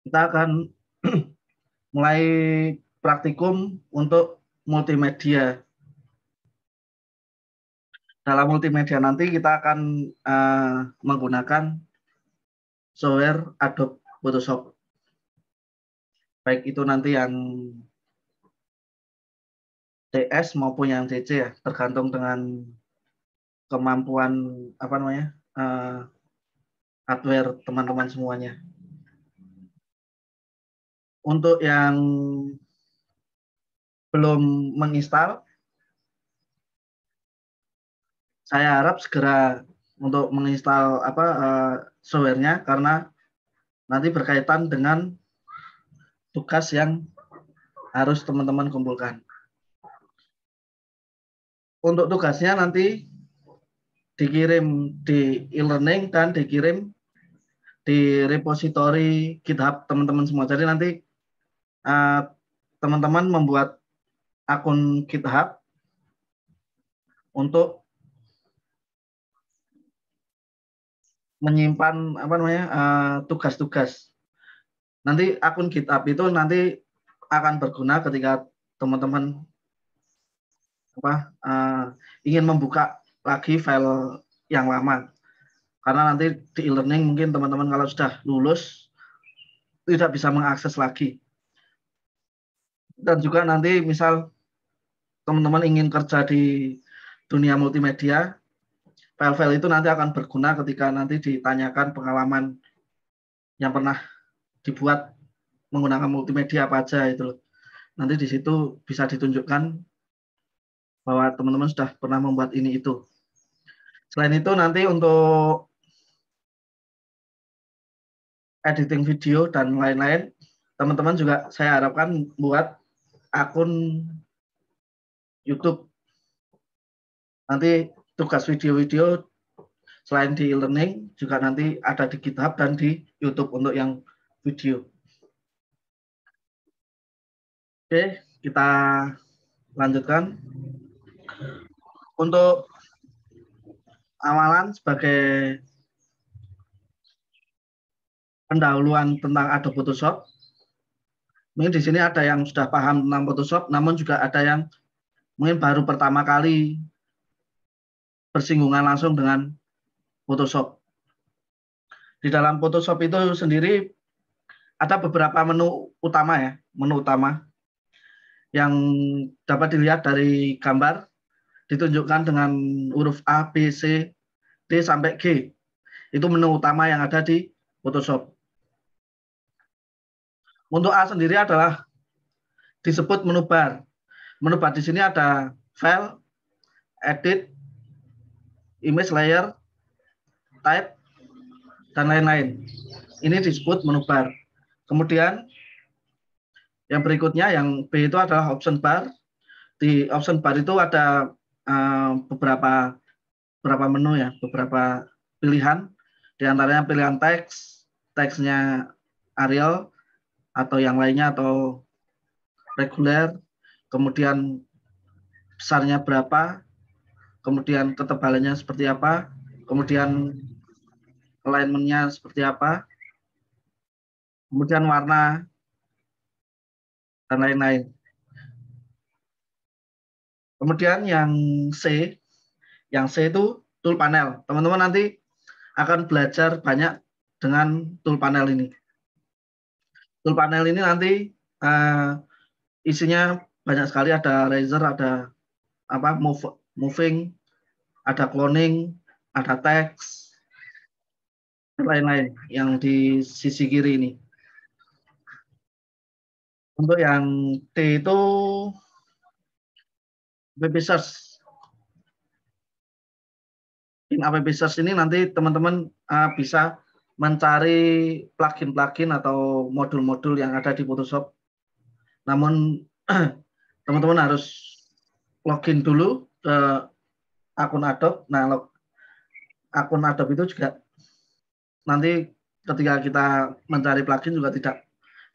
kita akan mulai praktikum untuk multimedia. Dalam multimedia nanti kita akan menggunakan software Adobe Photoshop. Baik itu nanti yang CS maupun yang CC ya, tergantung dengan kemampuan hardware teman-teman semuanya. Untuk yang belum menginstal, saya harap segera untuk menginstal softwarenya karena nanti berkaitan dengan tugas yang harus teman-teman kumpulkan. Untuk tugasnya nanti dikirim di e-learning dan dikirim di repositori GitHub teman-teman semua. Jadi nanti teman-teman membuat akun GitHub untuk menyimpan tugas-tugas. Nanti akun GitHub itu nanti akan berguna ketika teman-teman ingin membuka lagi file yang lama. Karena nanti di e-learning mungkin teman-teman kalau sudah lulus tidak bisa mengakses lagi. Dan juga nanti misal teman-teman ingin kerja di dunia multimedia, file-file itu nanti akan berguna ketika nanti ditanyakan pengalaman yang pernah dibuat menggunakan multimedia apa aja itu. Nanti di situ bisa ditunjukkan bahwa teman-teman sudah pernah membuat ini itu. Selain itu nanti untuk editing video dan lain-lain, teman-teman juga saya harapkan buat akun YouTube. Nanti tugas video-video selain di e-learning juga nanti ada di GitHub dan di YouTube untuk yang video. Oke, kita lanjutkan. Untuk awalan sebagai pendahuluan tentang Adobe Photoshop, mungkin di sini ada yang sudah paham tentang Photoshop, namun juga ada yang mungkin baru pertama kali bersinggungan langsung dengan Photoshop. Di dalam Photoshop itu sendiri ada beberapa menu utama ya, menu utama yang dapat dilihat dari gambar, ditunjukkan dengan huruf A, B, C, D sampai G. Itu menu utama yang ada di Photoshop. Untuk A sendiri adalah disebut menu bar. Menu bar di sini ada file, edit, image layer, type, dan lain-lain. Ini disebut menu bar. Kemudian yang berikutnya, yang B itu adalah option bar. Di option bar itu ada beberapa menu ya, beberapa pilihan. Di antaranya pilihan teks, teksnya Arial atau yang lainnya atau reguler, kemudian besarnya berapa, kemudian ketebalannya seperti apa, kemudian alignment-nya seperti apa, kemudian warna, dan lain-lain. Kemudian yang C itu tool panel. Teman-teman nanti akan belajar banyak dengan tool panel ini. Tool panel ini nanti isinya banyak sekali, ada razor, ada moving, ada cloning, ada text, dan lain-lain yang di sisi kiri ini. Untuk yang D itu App Search. In App Search ini nanti teman-teman bisa mencari plugin-plugin atau modul-modul yang ada di Photoshop. Namun teman-teman harus login dulu ke akun Adobe. Nah, akun Adobe itu juga nanti ketika kita mencari plugin juga tidak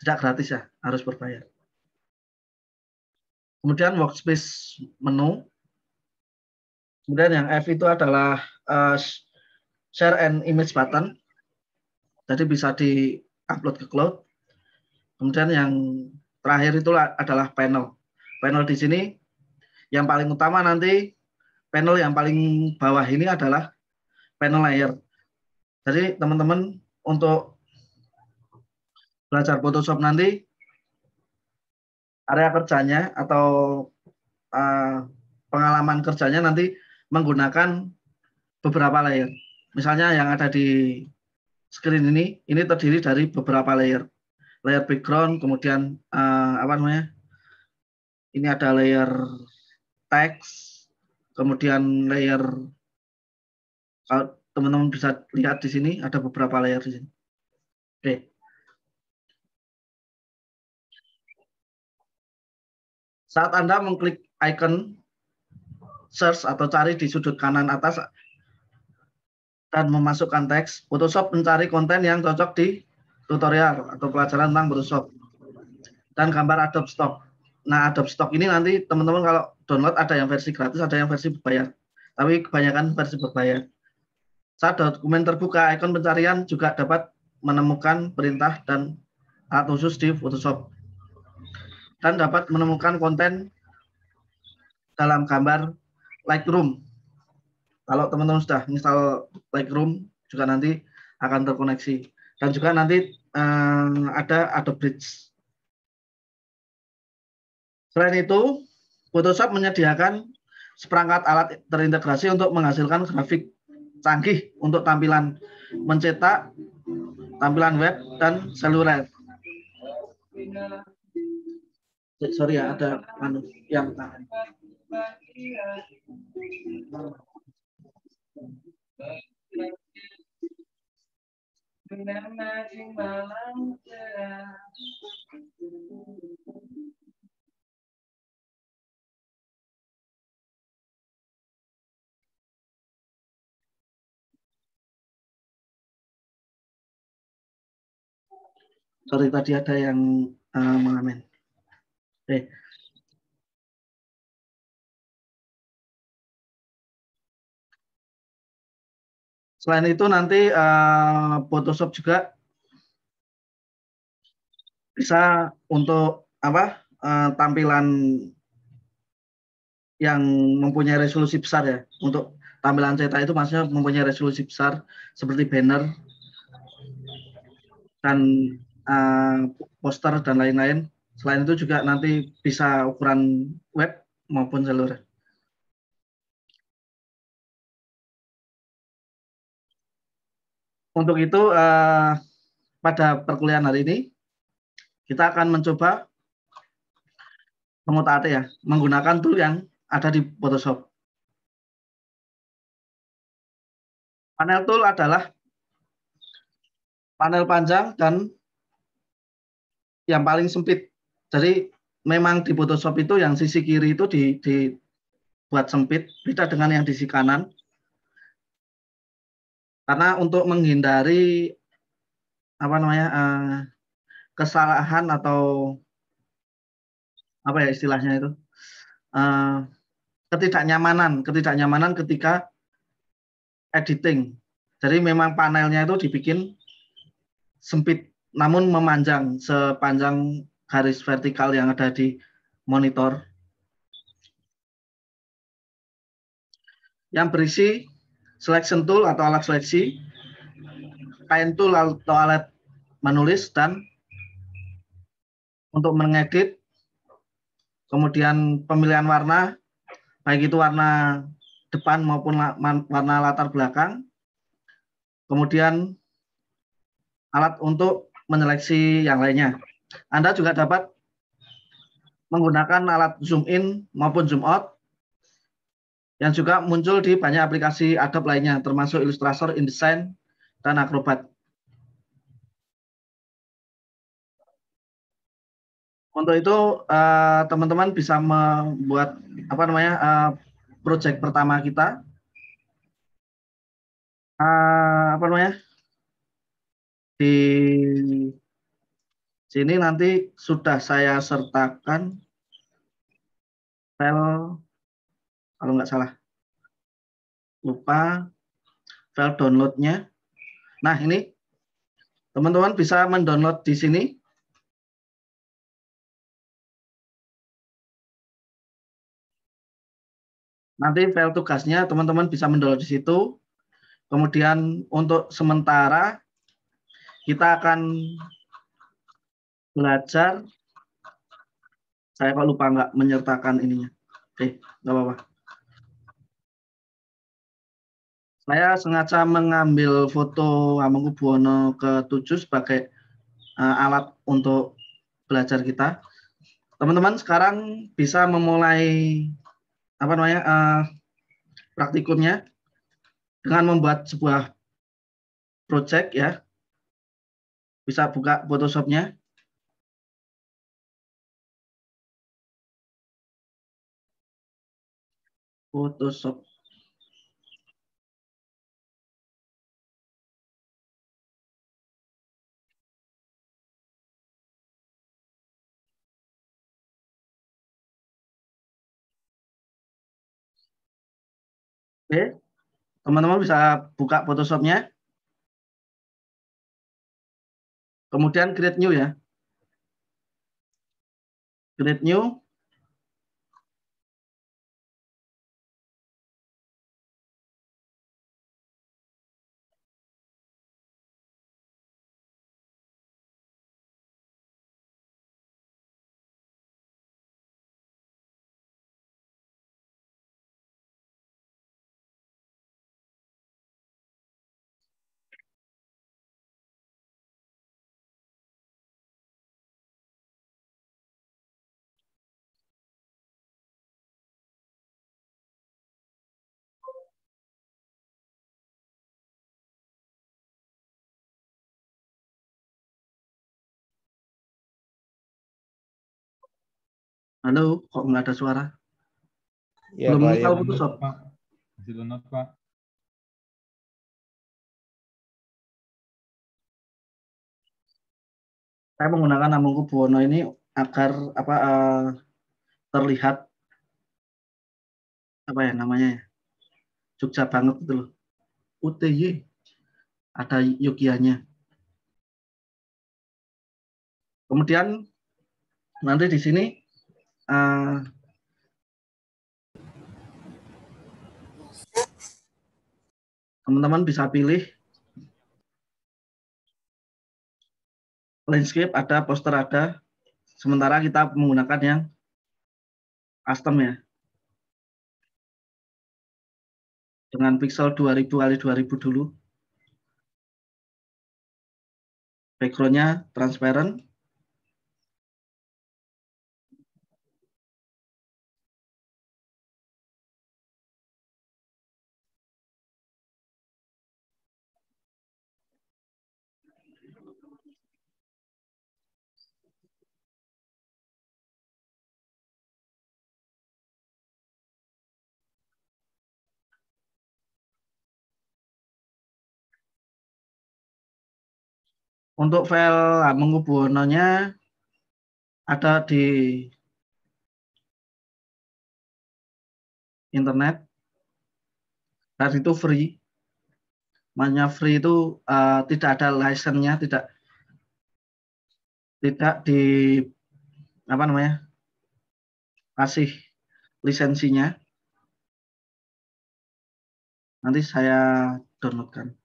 gratis ya, harus berbayar. Kemudian workspace menu. Kemudian yang F itu adalah share and image button. Jadi bisa di-upload ke cloud. Kemudian yang terakhir itu adalah panel. Panel di sini yang paling utama nanti, panel yang paling bawah ini adalah panel layer. Jadi teman-teman untuk belajar Photoshop nanti, area kerjanya atau pengalaman kerjanya nanti menggunakan beberapa layer. Misalnya yang ada di screen ini terdiri dari beberapa layer. Layer background, kemudian apa namanya? Ini ada layer teks, kemudian layer, kalau teman-teman bisa lihat di sini ada beberapa layer di sini. Oke. Saat Anda mengklik icon search atau cari di sudut kanan atas dan memasukkan teks, Photoshop mencari konten yang cocok di tutorial atau pelajaran tentang Photoshop dan gambar Adobe Stock. Nah, Adobe Stock ini nanti teman-teman kalau download ada yang versi gratis, ada yang versi berbayar. Tapi kebanyakan versi berbayar. Saat dokumen terbuka, ikon pencarian juga dapat menemukan perintah dan alat khusus di Photoshop. Dan dapat menemukan konten dalam gambar Lightroom. Kalau teman-teman sudah install Lightroom, juga nanti akan terkoneksi. Dan juga nanti ada Adobe Bridge. Selain itu, Photoshop menyediakan seperangkat alat terintegrasi untuk menghasilkan grafik canggih untuk tampilan mencetak, tampilan web, dan seluler. Sorry ya, ada yang tahan. Sorry, tadi ada yang mengamen. Oke. Selain itu nanti Photoshop juga bisa untuk tampilan yang mempunyai resolusi besar ya. Untuk tampilan cetak itu maksudnya mempunyai resolusi besar seperti banner dan poster dan lain-lain. Selain itu juga nanti bisa ukuran web maupun seluler. Untuk itu pada perkuliahan hari ini kita akan mencoba mengutak-atik ya, menggunakan tool yang ada di Photoshop. Panel tool adalah panel panjang dan yang paling sempit. Jadi memang di Photoshop itu yang sisi kiri itu dibuat sempit, beda dengan yang di sisi kanan. Karena untuk menghindari kesalahan atau apa ya istilahnya itu, ketidaknyamanan ketika editing. Jadi memang panelnya itu dibikin sempit, namun memanjang sepanjang garis vertikal yang ada di monitor. Yang berisi selection tool atau alat seleksi, pen tool atau alat menulis, dan untuk mengedit, kemudian pemilihan warna, baik itu warna depan maupun warna latar belakang, kemudian alat untuk menyeleksi yang lainnya. Anda juga dapat menggunakan alat zoom in maupun zoom out yang juga muncul di banyak aplikasi Adobe lainnya, termasuk Illustrator, InDesign, dan Acrobat. Untuk itu teman-teman bisa membuat proyek pertama kita. Di sini nanti sudah saya sertakan file, kalau nggak salah, lupa file downloadnya. Nah ini teman-teman bisa mendownload di sini Nanti file tugasnya teman-teman bisa mendownload di situ. Kemudian untuk sementara kita akan belajar. Saya kok lupa nggak menyertakan ininya. Oke, nggak apa-apa. Saya sengaja mengambil foto Hamengkubuwono ke-7 sebagai alat untuk belajar kita. Teman-teman sekarang bisa memulai praktikumnya dengan membuat sebuah project ya. Bisa buka Photoshop-nya. Photoshop. Oke, teman-teman bisa buka Photoshop-nya. Kemudian create new ya. Create new. Halo, kok nggak ada suara? Iya Belum Pak, ya install download Photoshop. Pak. Masih download Pak. Saya menggunakan Hamengkubuwono ini agar terlihat namanya ya, Jogja banget gitu loh. UTY ada Yogyanya. Kemudian nanti di sini teman-teman bisa pilih landscape ada, poster ada. Sementara kita menggunakan yang custom ya. Dengan pixel 2000 kali 2000 dulu. Background-nya transparent. Untuk file Hamengkubuwono-nya ada di internet dan itu free. Makanya free itu tidak ada license-nya, tidak di kasih lisensinya. Nanti saya downloadkan.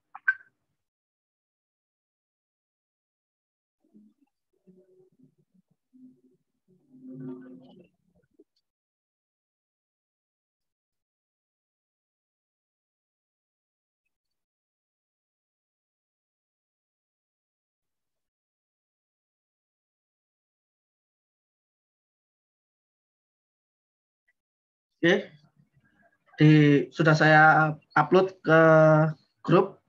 Oke, sudah saya upload ke grup.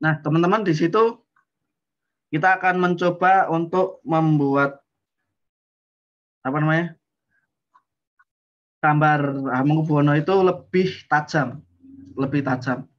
Nah, teman-teman di situ kita akan mencoba untuk membuat gambar Hamengkubuwono itu lebih tajam, lebih tajam.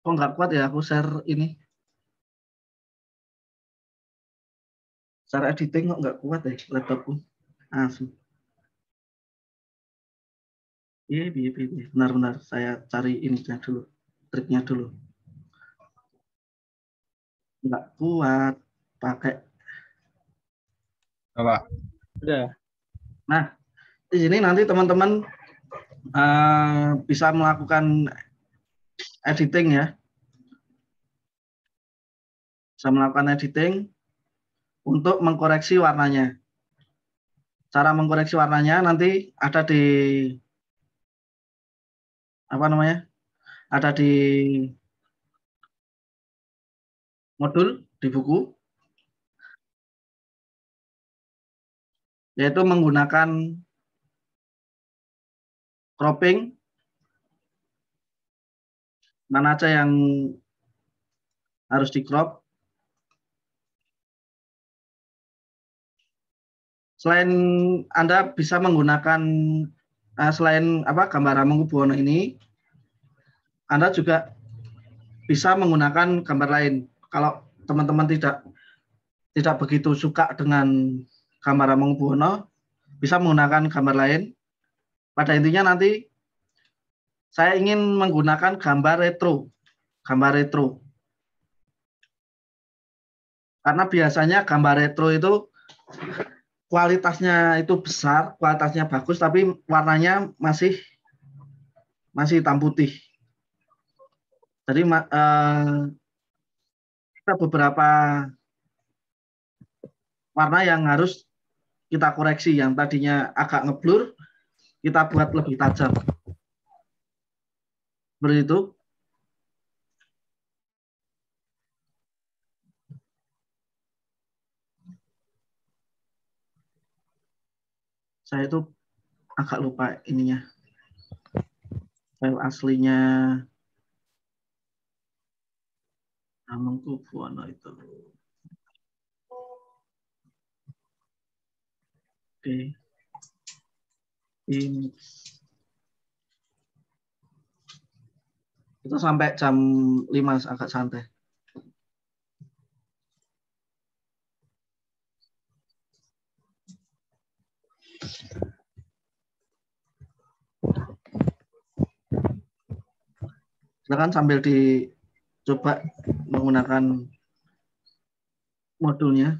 Kok nggak kuat ya aku share ini. Share editing kok nggak kuat ya laptopku. Langsung. Iya, benar-benar. Saya cari ininya dulu. Triknya dulu. Nggak kuat. Pakai. Coba. Udah. Nah, di sini nanti teman-teman bisa melakukan editing ya. Bisa melakukan editing untuk mengkoreksi warnanya. Cara mengkoreksi warnanya nanti ada di apa namanya? Ada di modul di buku, yaitu menggunakan cropping, mana aja yang harus di crop. Selain Anda bisa menggunakan selain gambar Hamengkubuwono ini, Anda juga bisa menggunakan gambar lain. Kalau teman-teman tidak begitu suka dengan gambar Hamengkubuwono, bisa menggunakan gambar lain. Pada intinya nanti saya ingin menggunakan gambar retro. Karena biasanya gambar retro itu kualitasnya itu besar, kualitasnya bagus, tapi warnanya masih hitam putih. Jadi ada beberapa warna yang harus kita koreksi, yang tadinya agak ngeblur, kita buat lebih tajam. Seperti itu. Saya itu agak lupa ininya. File aslinya Hamengkubuwono itu. Oke. Ini. Itu sampai jam 5 agak santai. Silakan sambil dicoba menggunakan modulnya.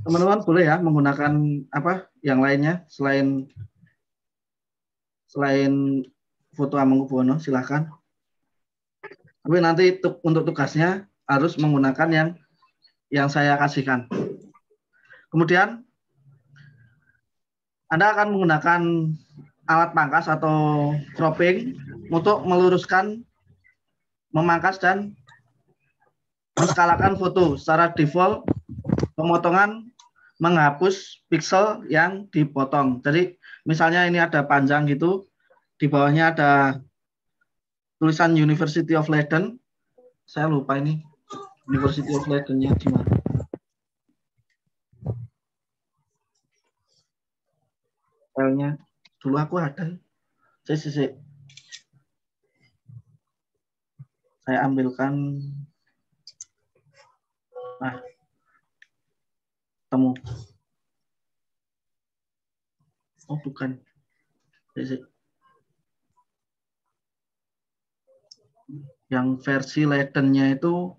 Teman-teman boleh ya menggunakan yang lainnya selain foto Hamengkubuwono, silakan. Tapi nanti untuk tugasnya harus menggunakan yang saya kasihkan. Kemudian Anda akan menggunakan alat pangkas atau cropping untuk meluruskan, memangkas dan menskalakan foto. Secara default pemotongan menghapus pixel yang dipotong. Jadi misalnya ini ada panjang gitu, di bawahnya ada tulisan University of Leiden. Saya lupa ini University of Leiden-nya di mana. Filenya dulu aku ada. Saya ambilkan. Nah, temu. Oh, bukan. Yang versi Leiden-nya itu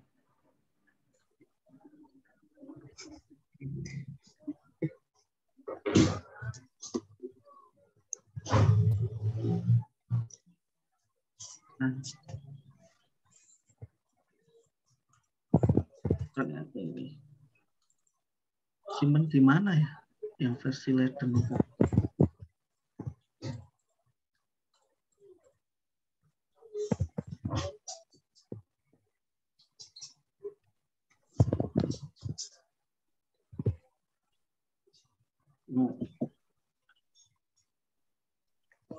ternyata ini simpen di mana ya yang versi Leiden itu?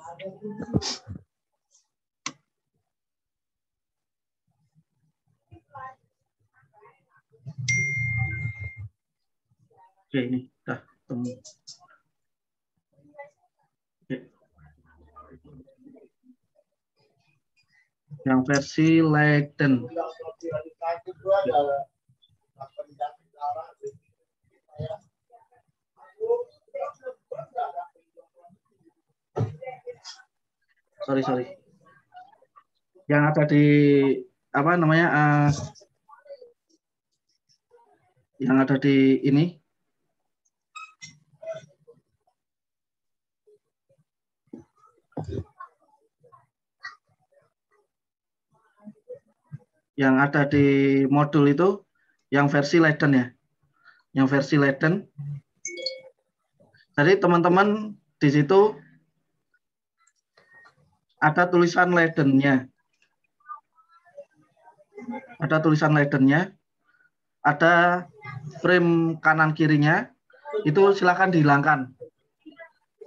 Oke, ini udah ketemu. Oke. Yang versi Leiden. Sorry. Yang ada di apa namanya? Yang ada di ini. Yang ada di modul itu yang versi Leiden ya. Yang versi Leiden. Jadi teman-teman di situ ada tulisan Leidennya. Ada tulisan Leidennya. Ada frame kanan kirinya. Itu silakan dihilangkan.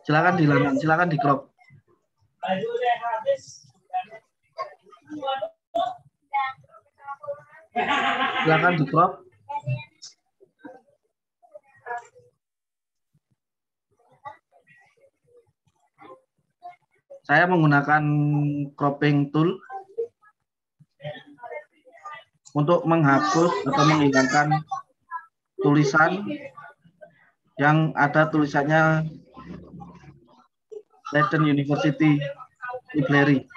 Silakan dihilangkan, silakan di crop. Silakan di crop. Saya menggunakan cropping tool untuk menghapus atau menghilangkan tulisan yang ada tulisannya Leiden University Library.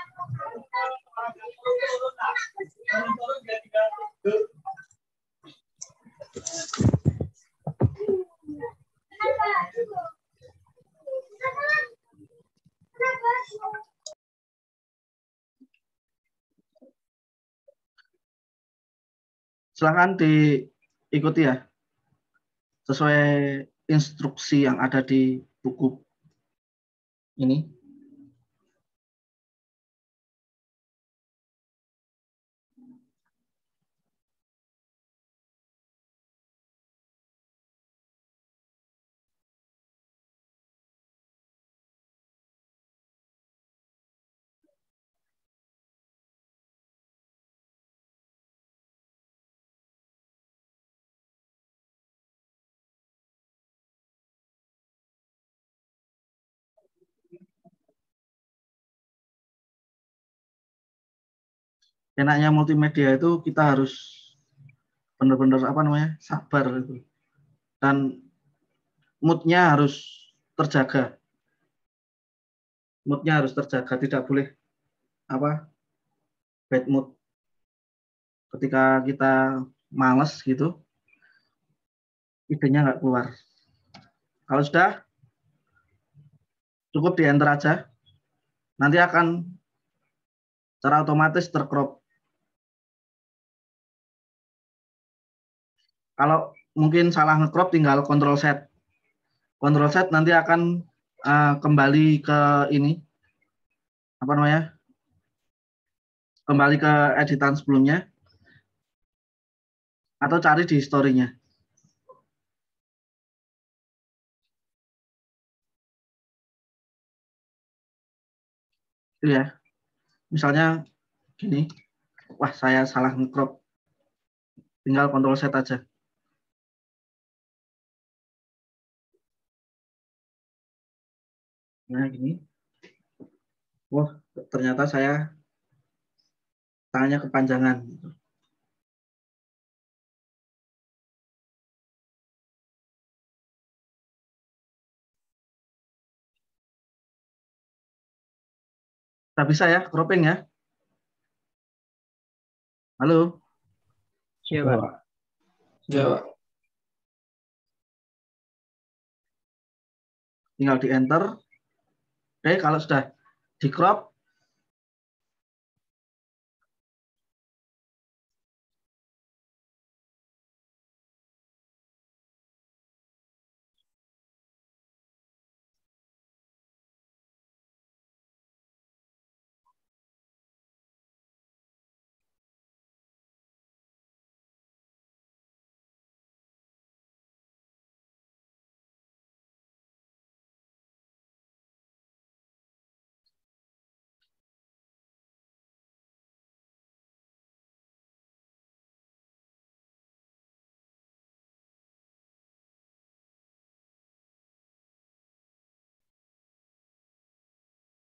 Silakan diikuti ya, sesuai instruksi yang ada di buku ini. Enaknya multimedia itu kita harus benar-benar apa namanya sabar itu, dan moodnya harus terjaga. Moodnya harus terjaga, tidak boleh apa bad mood. Ketika kita males gitu, idenya nggak keluar. Kalau sudah, cukup di enter aja. Nanti akan secara otomatis tercrop. Kalau mungkin salah ngecrop, tinggal Ctrl Z. Ctrl Z nanti akan kembali ke ini, apa namanya? Kembali ke editan sebelumnya, atau cari di historinya. Itu ya. Misalnya gini, wah saya salah ngecrop, tinggal Ctrl Z aja. Nah gini, wah ternyata saya tangannya kepanjangan. Tak bisa ya, cropping ya. Halo. Iya, Pak. Ya. Tinggal di enter. Oke, kalau sudah di crop,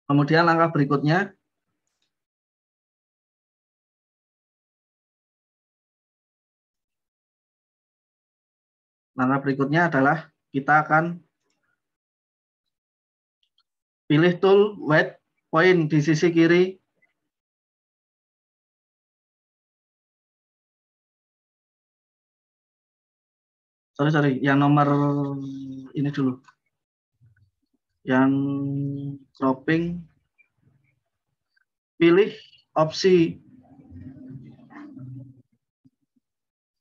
Kemudian langkah berikutnya, adalah kita akan pilih tool white point di sisi kiri. Sorry, yang nomor ini dulu. Yang cropping, pilih opsi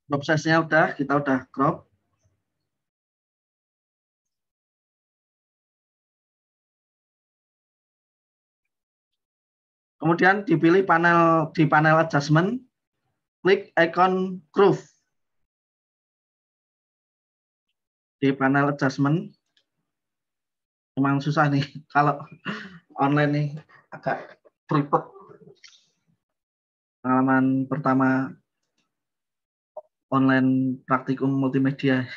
crop size-nya kita udah crop. Kemudian dipilih di panel adjustment, klik icon groove. Di panel adjustment, memang susah nih kalau online nih, agak ribet. Pengalaman pertama online praktikum multimedia.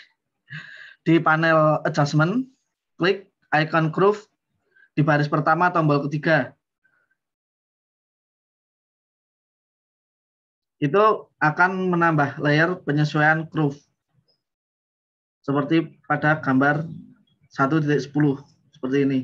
Di panel adjustment, klik icon groove di baris pertama tombol ketiga. Itu akan menambah layer penyesuaian groove. Seperti pada gambar 1.10 seperti ini.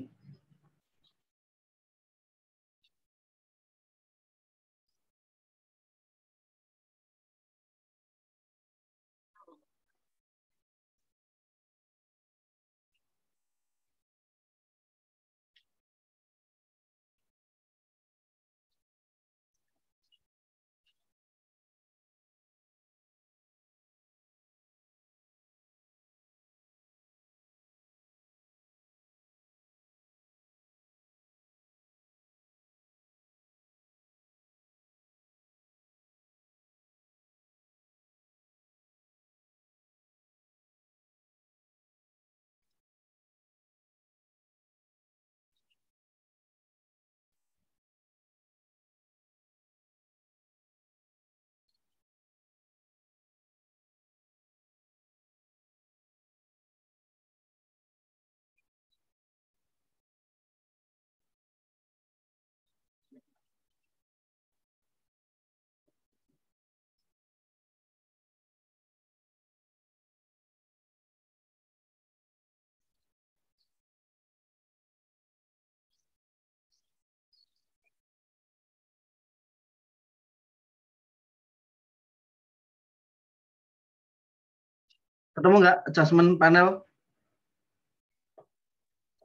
Ketemu nggak adjustment panel?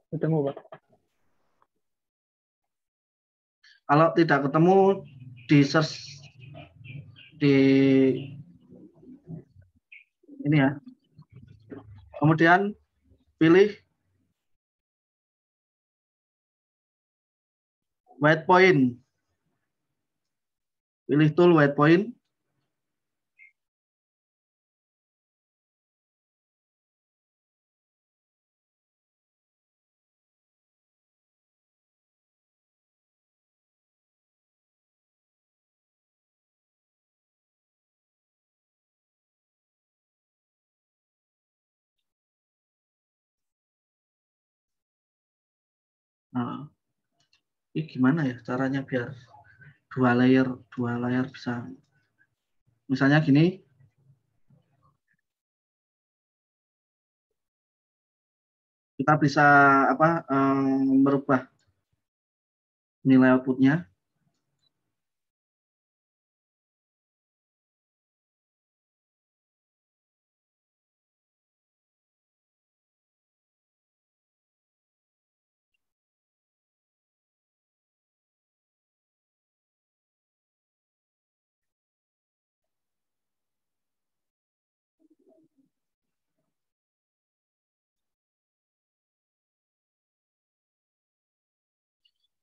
Ketemu, Pak. Kalau tidak ketemu, di search di ini ya. Kemudian pilih white point. Pilih tool white point. Nah, ini gimana ya caranya biar dua layer bisa, misalnya gini. Kita bisa merubah nilai outputnya.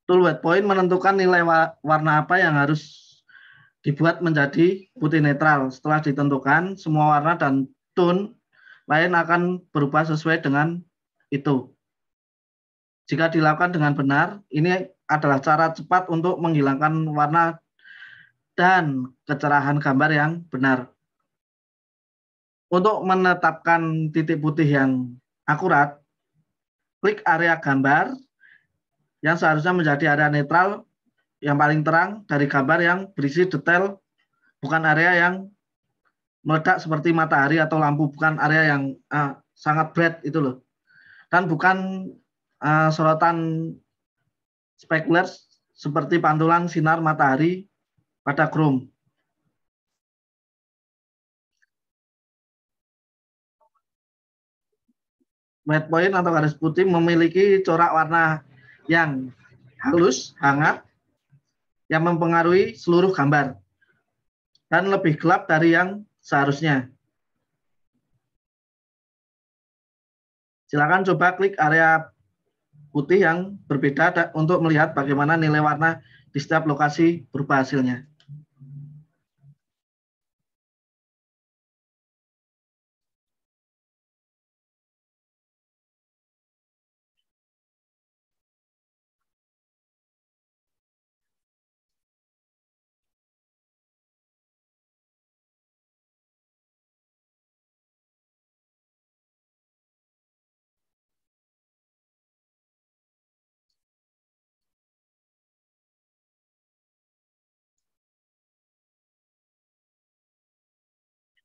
Tool white point menentukan nilai warna apa yang harus dibuat menjadi putih netral. Setelah ditentukan, semua warna dan tone lain akan berubah sesuai dengan itu. Jika dilakukan dengan benar, ini adalah cara cepat untuk menghilangkan warna dan kecerahan gambar yang benar. Untuk menetapkan titik putih yang akurat, klik area gambar yang seharusnya menjadi area netral yang paling terang dari gambar yang berisi detail, bukan area yang meledak seperti matahari atau lampu, bukan area yang sangat bright itu loh. Dan bukan sorotan spekuler seperti pantulan sinar matahari pada chrome. White point atau garis putih memiliki corak warna yang halus, hangat, yang mempengaruhi seluruh gambar dan lebih gelap dari yang seharusnya. Silakan coba klik area putih yang berbeda untuk melihat bagaimana nilai warna di setiap lokasi berubah hasilnya.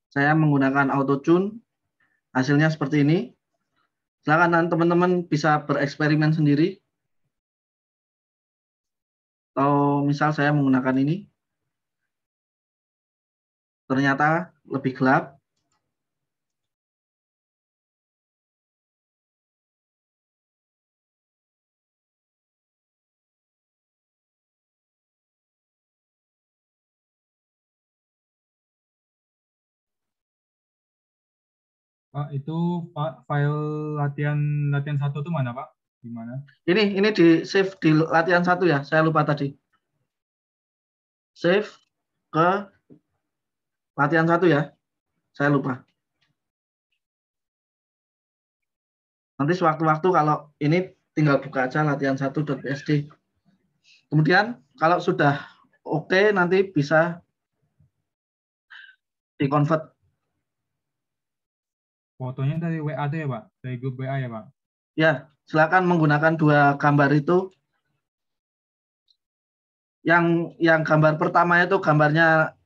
Saya menggunakan auto tune, hasilnya seperti ini. Silakan teman-teman bisa bereksperimen sendiri. Atau misal saya menggunakan ini, ternyata lebih gelap. Pak, itu Pak file latihan satu itu mana Pak? Di mana? Ini di save di latihan 1 ya, saya lupa tadi. Save ke latihan 1 ya, saya lupa. Nanti sewaktu-waktu kalau ini tinggal buka aja latihan1.psd. Kemudian kalau sudah oke, nanti bisa di-convert. Fotonya dari WA tuh ya Pak? Dari grup WA ya Pak? Ya, silakan menggunakan dua gambar itu. Yang gambar pertama itu gambarnya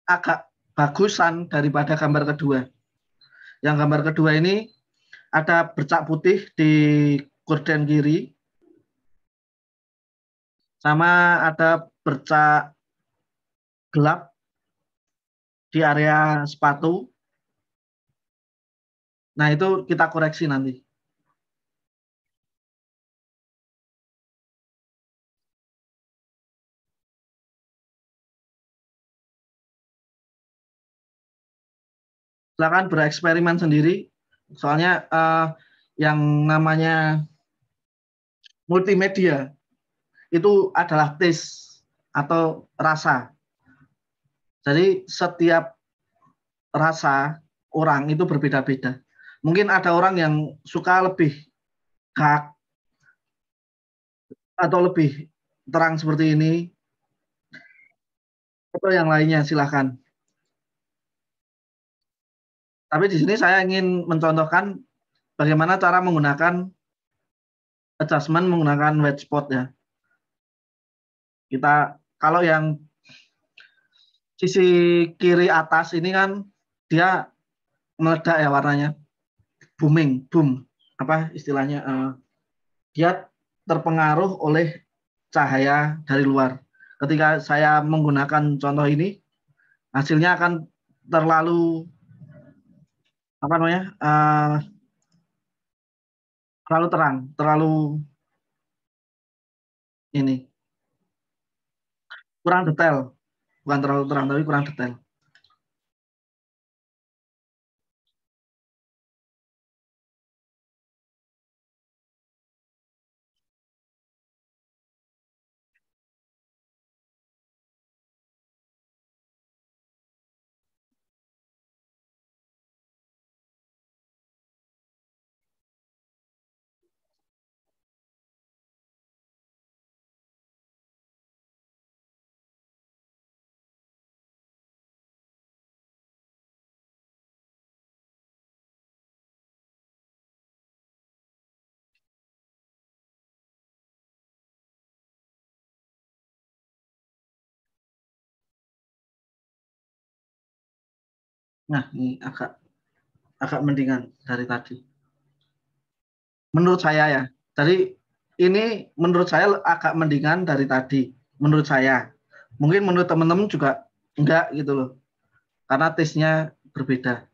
agak bagusan daripada gambar kedua. Yang gambar kedua ini ada bercak putih di gorden kiri, sama ada bercak gelap di area sepatu. Nah, itu kita koreksi nanti. Silakan bereksperimen sendiri. Soalnya yang namanya multimedia itu adalah taste atau rasa. Jadi setiap rasa orang itu berbeda-beda. Mungkin ada orang yang suka lebih dark atau lebih terang seperti ini, atau yang lainnya silahkan. Tapi di sini saya ingin mencontohkan bagaimana cara menggunakan adjustment menggunakan white spot ya. Kita kalau yang sisi kiri atas ini kan dia meledak ya warnanya, booming, boom, apa istilahnya? Dia terpengaruh oleh cahaya dari luar. Ketika saya menggunakan contoh ini, hasilnya akan terlalu apa namanya? Terlalu terang, terlalu ini kurang detail, bukan terlalu terang tapi kurang detail. Nah, ini agak mendingan dari tadi. Menurut saya ya. Jadi ini menurut saya agak mendingan dari tadi. Menurut saya. Mungkin menurut teman-teman juga enggak gitu loh. Karena tesnya berbeda.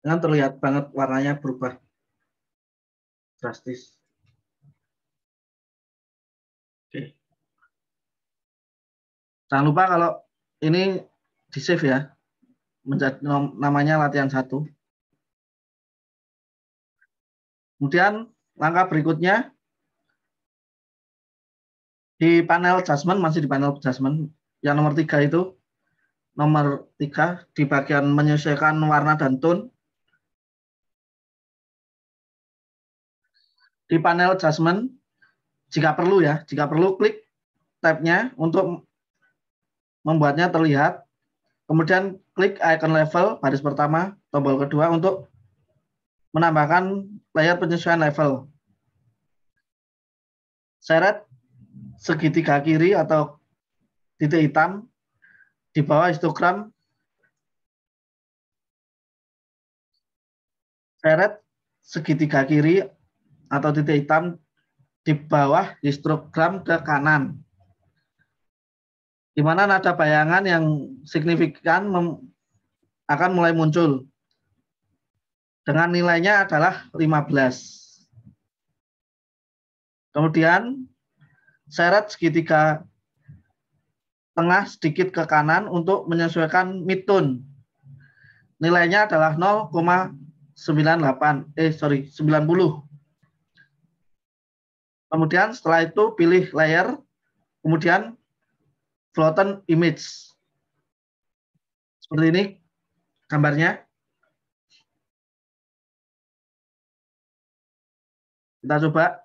Dengan terlihat banget warnanya berubah drastis. Oke. Jangan lupa kalau ini di save ya. Menjadi namanya latihan 1. Kemudian langkah berikutnya di panel adjustment, masih di panel adjustment yang nomor 3 itu. Nomor 3 di bagian menyesuaikan warna dan tone. Di panel adjustment, jika perlu klik tab-nya untuk membuatnya terlihat. Kemudian klik icon level baris pertama, tombol kedua untuk menambahkan layar penyesuaian level. Seret segitiga kiri atau titik hitam di bawah histogram. Seret segitiga kiri atau titik hitam di bawah histogram ke kanan. Di mana nada bayangan yang signifikan akan mulai muncul. Dengan nilainya adalah 15. Kemudian seret segitiga tengah sedikit ke kanan untuk menyesuaikan midtone. Nilainya adalah 90. Kemudian setelah itu pilih layer, kemudian floaten image. Seperti ini gambarnya. Kita coba.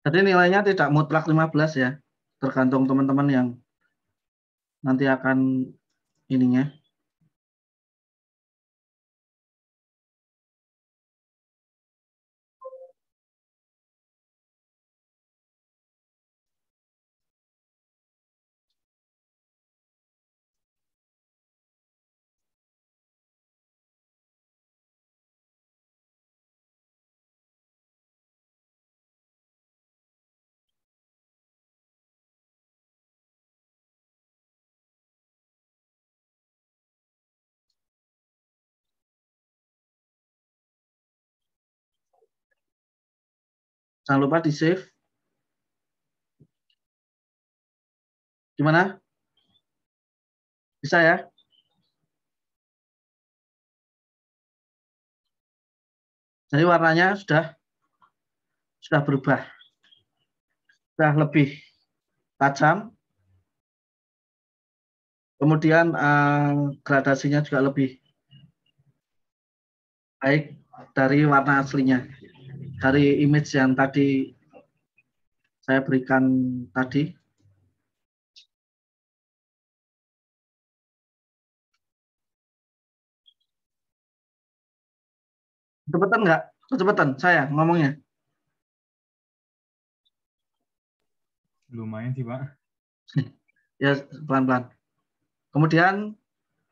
Jadi nilainya tidak mutlak 15 ya. Tergantung teman-teman yang nanti akan ininya. Jangan lupa di save. Gimana? Bisa ya? Jadi warnanya sudah berubah. Sudah lebih tajam. Kemudian gradasinya juga lebih baik dari warna aslinya. Dari image yang tadi saya berikan tadi. Kecepatan nggak? Kecepatan saya ngomongnya. Lumayan sih, Pak. Ya, pelan-pelan. Kemudian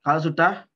kalau sudah,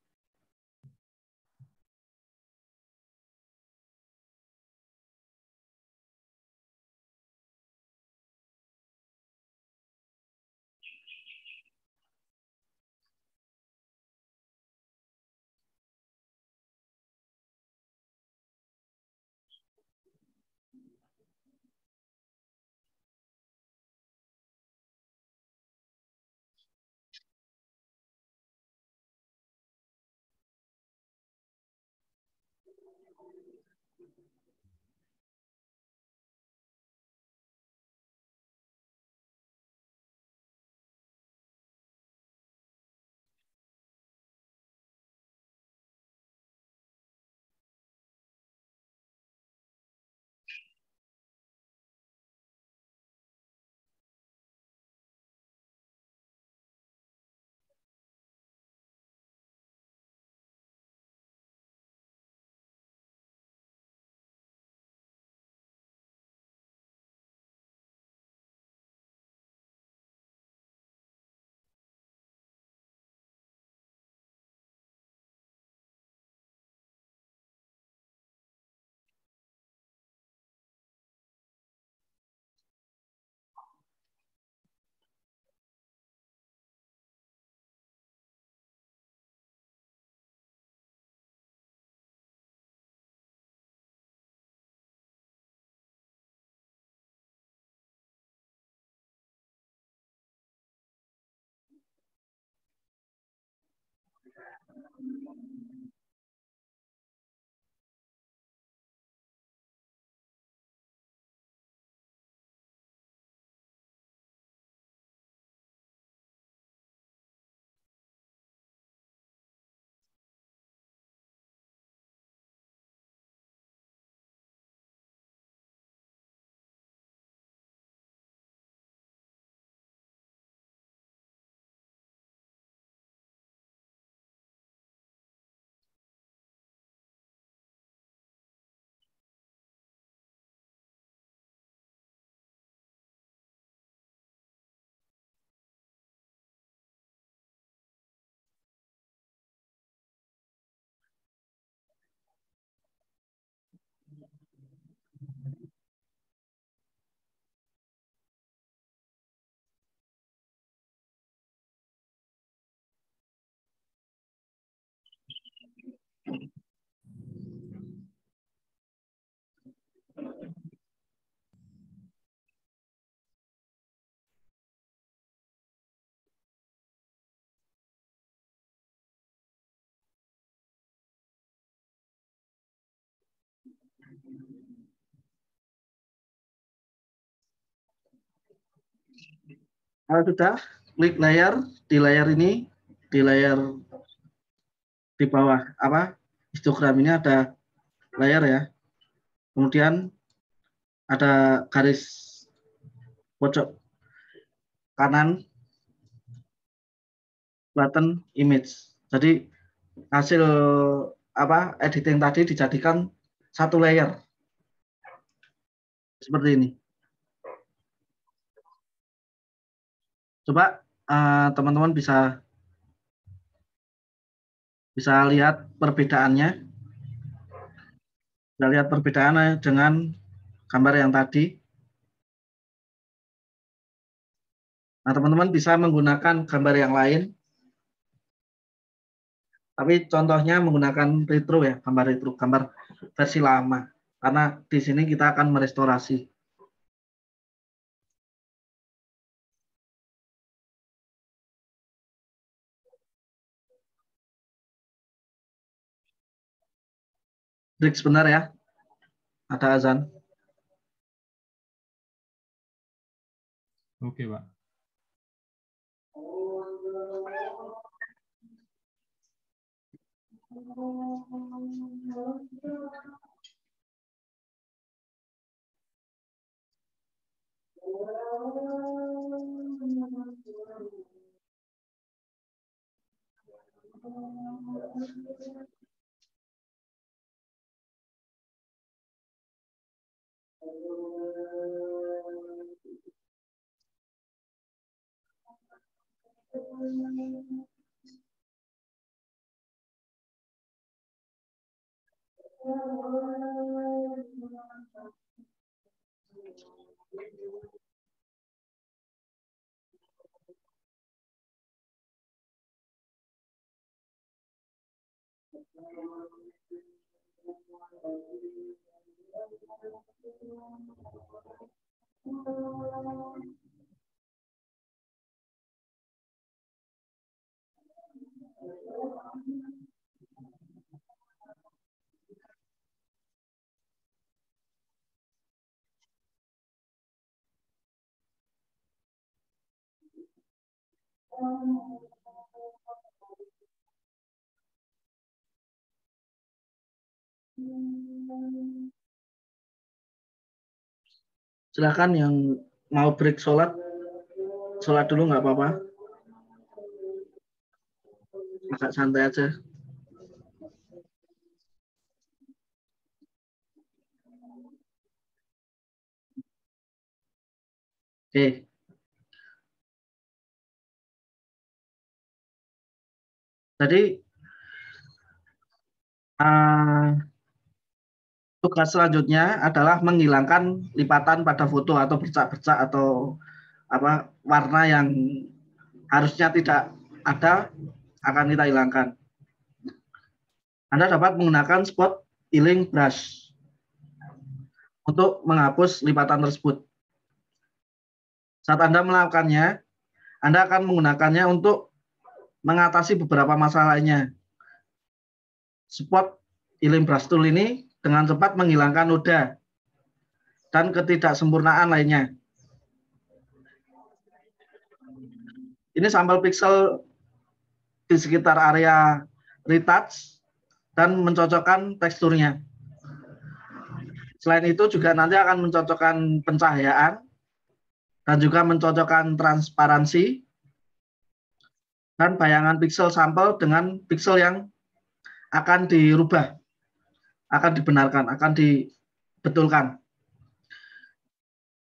kalau sudah, klik layer, di layer ini, di layer di bawah apa histogram ini ada layer ya. Kemudian ada garis pojok kanan button image. Jadi hasil editing tadi dijadikan satu layer seperti ini. Coba teman-teman bisa lihat perbedaannya. Bisa lihat perbedaannya dengan gambar yang tadi. Nah, teman-teman bisa menggunakan gambar yang lain. Tapi contohnya menggunakan retro ya, gambar retro, gambar versi lama. Karena di sini kita akan merestorasi. Break sebentar ya. Ada azan. Oke, Pak. Silakan yang mau break sholat dulu nggak apa-apa. Agak santai aja. Oke. Jadi tugas selanjutnya adalah menghilangkan lipatan pada foto atau bercak-bercak atau warna yang harusnya tidak ada akan kita hilangkan. Anda dapat menggunakan spot healing brush untuk menghapus lipatan tersebut. Saat Anda melakukannya, Anda akan menggunakannya untuk mengatasi beberapa masalah lainnya. Spot healing brush tool ini dengan cepat menghilangkan noda dan ketidaksempurnaan lainnya. Ini sampel pixel di sekitar area retouch dan mencocokkan teksturnya. Selain itu juga nanti akan mencocokkan pencahayaan dan juga mencocokkan transparansi dan bayangan pixel sampel dengan pixel yang akan dirubah, akan dibenarkan, akan dibetulkan.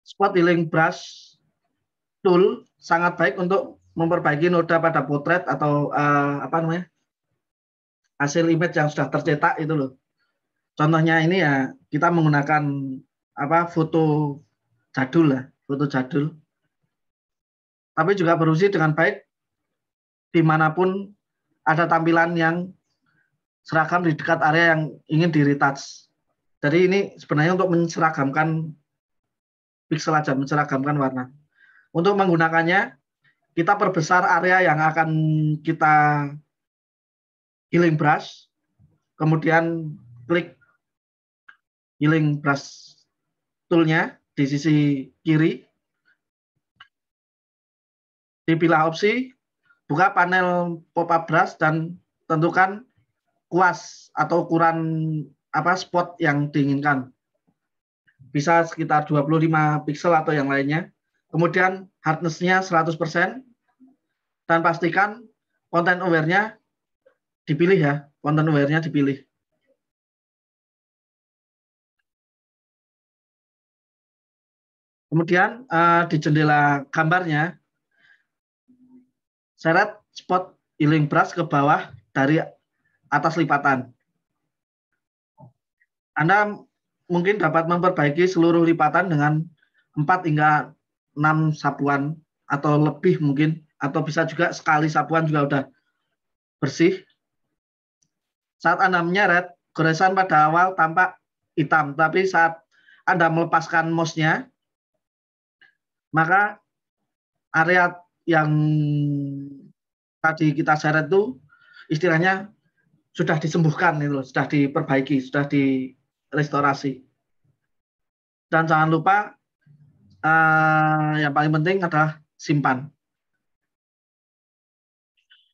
Spot healing brush tool sangat baik untuk memperbaiki noda pada potret atau hasil image yang sudah tercetak itu loh. Contohnya ini ya kita menggunakan foto jadul lah, foto jadul. Tapi juga berfungsi dengan baik dimanapun ada tampilan yang seragam di dekat area yang ingin di-retouch. Jadi ini sebenarnya untuk menseragamkan pixel aja, menseragamkan warna. Untuk menggunakannya, kita perbesar area yang akan kita healing brush, kemudian klik healing brush toolnya di sisi kiri, dipilih opsi, buka panel pop-up brush dan tentukan kuas atau ukuran spot yang diinginkan. Bisa sekitar 25 pixel atau yang lainnya. kemudian hardness-nya 100%, dan pastikan content aware-nya dipilih ya, content aware-nya dipilih. Kemudian di jendela gambarnya, seret spot healing brush ke bawah dari atas lipatan. Anda mungkin dapat memperbaiki seluruh lipatan dengan 4 hingga 6 sapuan atau lebih mungkin, atau bisa juga sekali sapuan juga udah bersih. Saat Anda menyeret, goresan pada awal tampak hitam, tapi saat Anda melepaskan mouse-nya, maka area yang tadi kita seret itu istilahnya sudah disembuhkan, itu sudah diperbaiki, sudah direstorasi. Dan jangan lupa yang paling penting adalah simpan.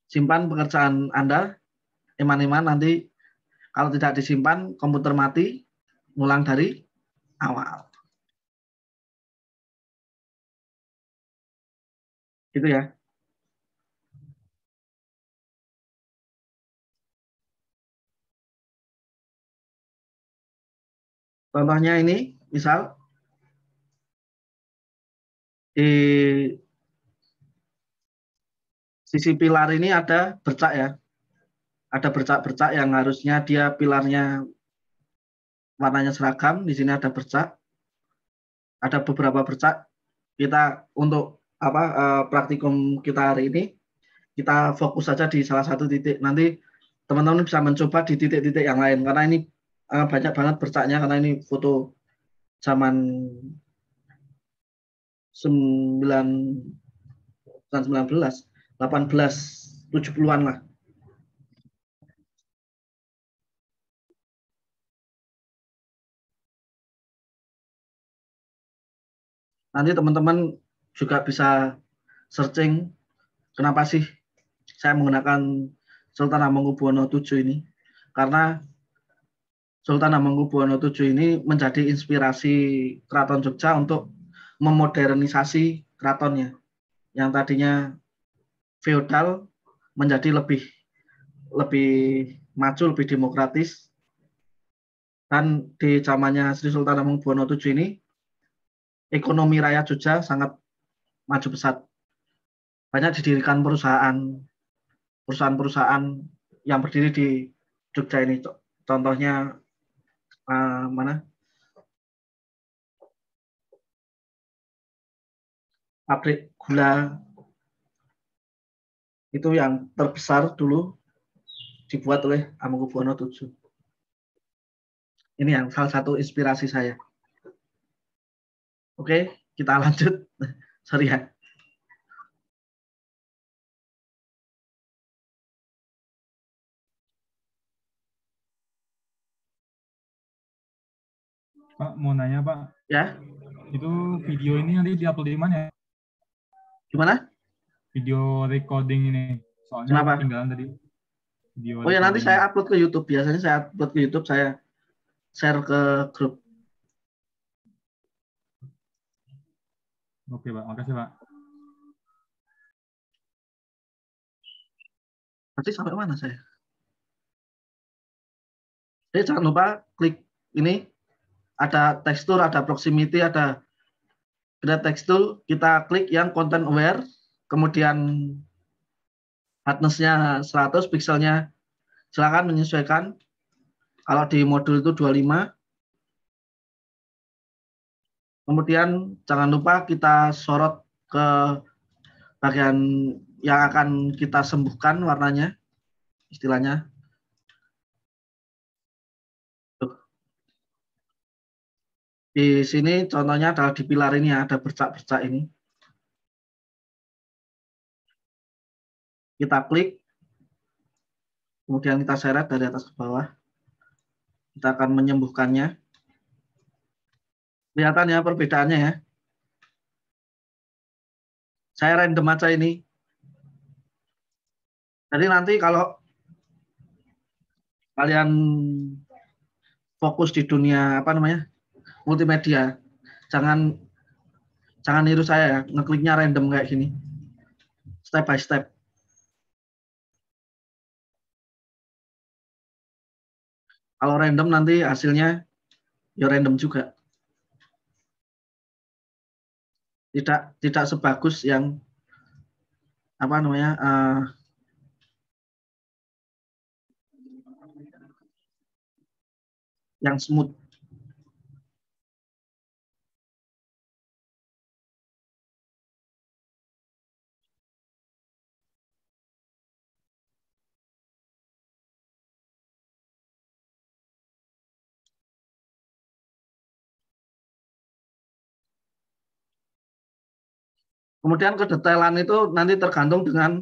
Simpan pekerjaan Anda, eman-eman nanti kalau tidak disimpan, komputer mati, ngulang dari awal. Gitu ya. Contohnya ini, misal di sisi pilar ini ada bercak ya. Ada bercak-bercak yang harusnya dia pilarnya warnanya seragam, di sini ada bercak. Ada beberapa bercak. Kita untuk praktikum kita hari ini, kita fokus saja di salah satu titik. Nanti teman-teman bisa mencoba di titik-titik yang lain, karena ini banyak banget bercaknya, karena ini foto zaman 1870-an lah. Nanti teman-teman juga bisa searching kenapa sih saya menggunakan Sultan Hamengkubuwono VII ini. Karena Sultan Hamengkubuwono VII ini menjadi inspirasi Keraton Jogja untuk memodernisasi keratonnya. Yang tadinya feodal menjadi lebih maju, lebih demokratis. Dan di zamannya Sri Sultan Hamengkubuwono VII ini, ekonomi rakyat Jogja sangat maju pesat. Banyak didirikan perusahaan-perusahaan yang berdiri di Jogja ini. Contohnya mana? Pabrik gula itu yang terbesar dulu dibuat oleh Hamengkubuwono VII. Ini yang salah satu inspirasi saya. Oke, kita lanjut. Sorry ya. Pak, mau nanya Pak. Ya. Itu video ini nanti diupload di mana ya? Gimana? Video recording ini. Soalnya Kenapa? ketinggalan tadi. Video Oh ya, nanti saya upload ke YouTube. Biasanya saya upload ke YouTube, saya share ke grup. Oke Pak, makasih Pak. Nanti sampai mana saya? Jadi jangan lupa klik ini. Ada tekstur, ada proximity, ada tekstur. Kita klik yang content aware. Kemudian hardness-nya 100, pixelnya silakan menyesuaikan. Kalau di modul itu 25. Kemudian jangan lupa kita sorot ke bagian yang akan kita sembuhkan warnanya, istilahnya. Di sini contohnya adalah di pilar ini ya, ada bercak-bercak ini. Kita klik, kemudian kita seret dari atas ke bawah. Kita akan menyembuhkannya. Kelihatan ya perbedaannya ya. Saya random aja ini. Jadi nanti kalau kalian fokus di dunia multimedia, jangan Jangan niru saya ya, ngekliknya random kayak gini. Step by step. Kalau random nanti hasilnya ya random juga. Tidak sebagus yang apa namanya yang smooth. Kemudian kedetailan itu nanti tergantung dengan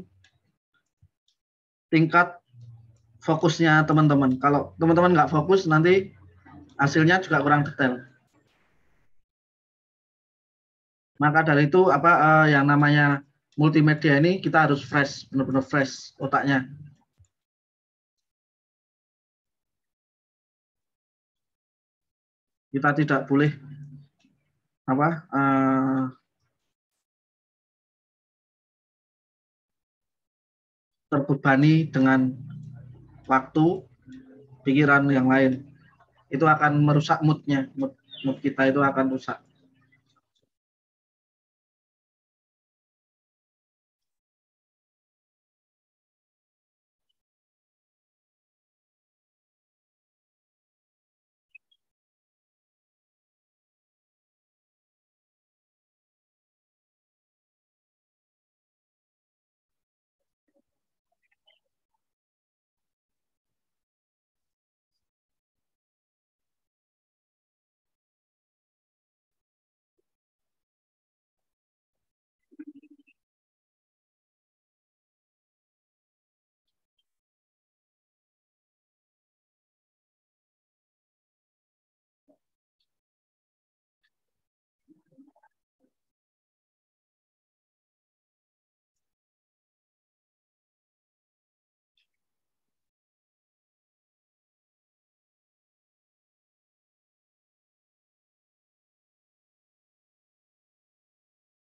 tingkat fokusnya teman-teman. Kalau teman-teman nggak fokus, nanti hasilnya juga kurang detail. Maka dari itu yang namanya multimedia ini kita harus fresh, benar-benar fresh otaknya. Kita tidak boleh terbebani dengan waktu, pikiran yang lain. Itu akan merusak moodnya, mood kita itu akan rusak.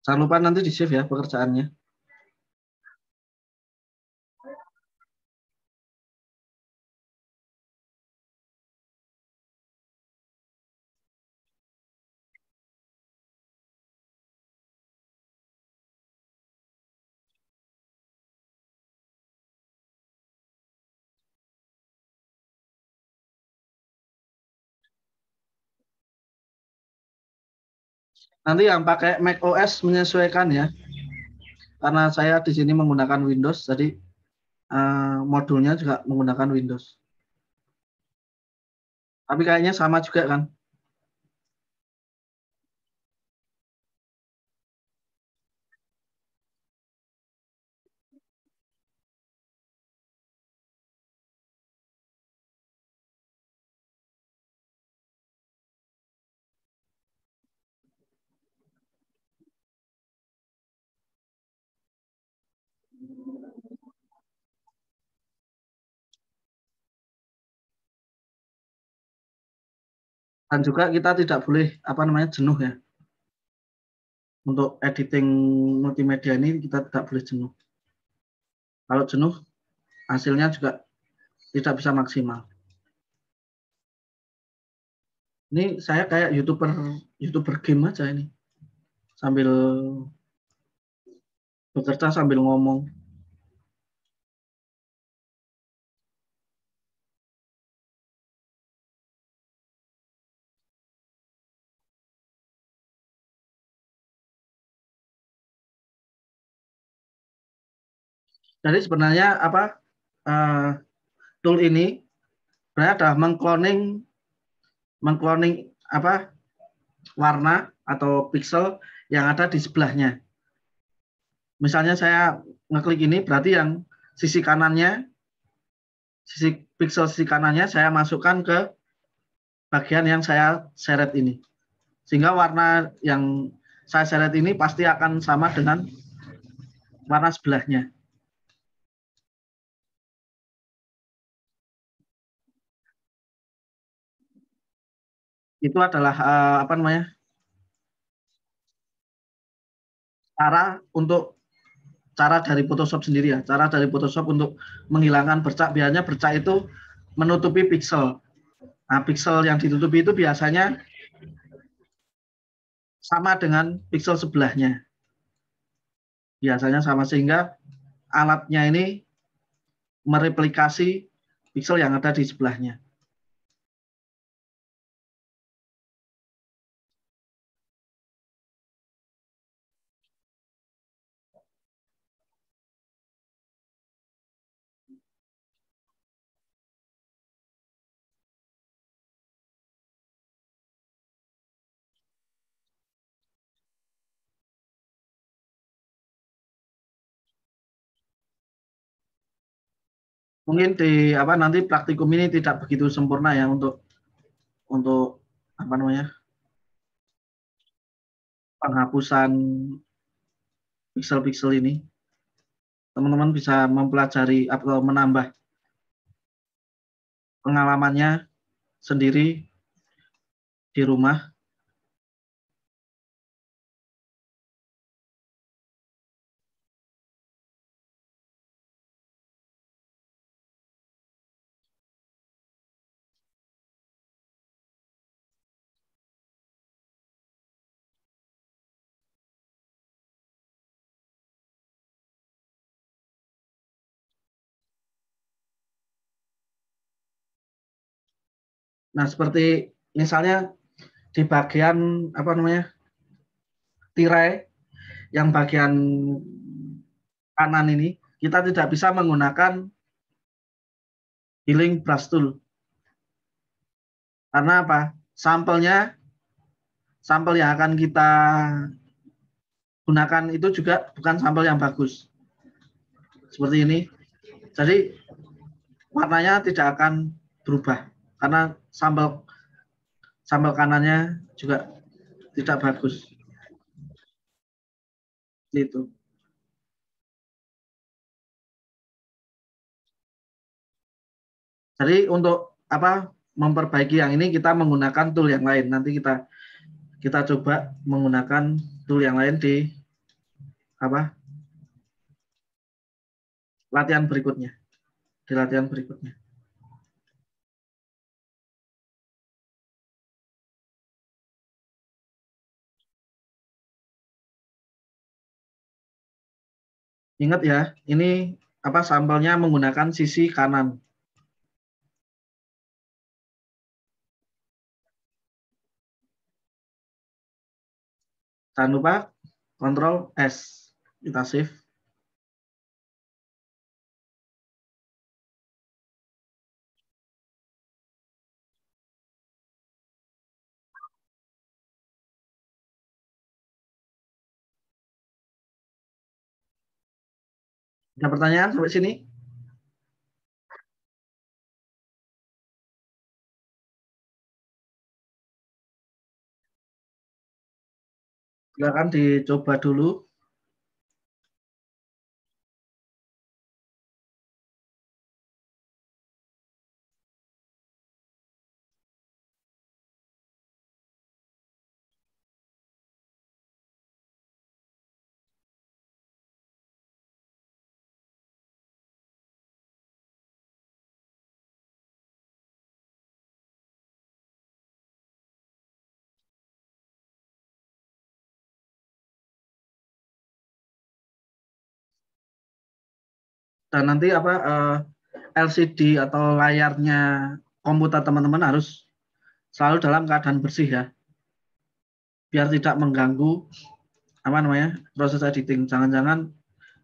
Jangan lupa nanti di-save ya pekerjaannya. Nanti yang pakai Mac OS menyesuaikan ya. Karena saya di sini menggunakan Windows, jadi modulnya juga menggunakan Windows. Tapi kayaknya sama juga kan? Dan juga kita tidak boleh jenuh ya. Untuk editing multimedia ini kita tidak boleh jenuh. Kalau jenuh, hasilnya juga tidak bisa maksimal. Ini saya kayak YouTuber game aja ini. Sambil bekerja sambil ngomong. Jadi sebenarnya tool ini sebenarnya adalah mengcloning warna atau pixel yang ada di sebelahnya. Misalnya saya ngeklik ini, berarti yang sisi pixel sisi kanannya saya masukkan ke bagian yang saya seret ini. Sehingga warna yang saya seret ini pasti akan sama dengan warna sebelahnya. Itu adalah cara dari Photoshop sendiri ya. Cara dari Photoshop untuk menghilangkan bercak, biasanya bercak itu menutupi pixel. Nah, pixel yang ditutupi itu biasanya sama dengan pixel sebelahnya. Biasanya sama, sehingga alatnya ini mereplikasi pixel yang ada di sebelahnya. Mungkin di nanti praktikum ini tidak begitu sempurna ya untuk penghapusan pixel-pixel ini. Teman-teman bisa mempelajari atau menambah pengalamannya sendiri di rumah. Nah, seperti misalnya di bagian tirai yang bagian kanan ini, kita tidak bisa menggunakan healing brush tool. Karena apa? Sampel yang akan kita gunakan itu juga bukan sampel yang bagus. Seperti ini. Jadi warnanya tidak akan berubah karena sampel kanannya juga tidak bagus. Itu. Jadi untuk memperbaiki yang ini kita menggunakan tool yang lain. Nanti kita coba menggunakan tool yang lain di latihan berikutnya. Di latihan berikutnya. Ingat ya, ini sampelnya menggunakan sisi kanan. Jangan lupa Ctrl S, kita save. Ada pertanyaan sampai sini? Silakan dicoba dulu. Dan nanti LCD atau layarnya komputer teman-teman harus selalu dalam keadaan bersih ya, biar tidak mengganggu proses editing. Jangan-jangan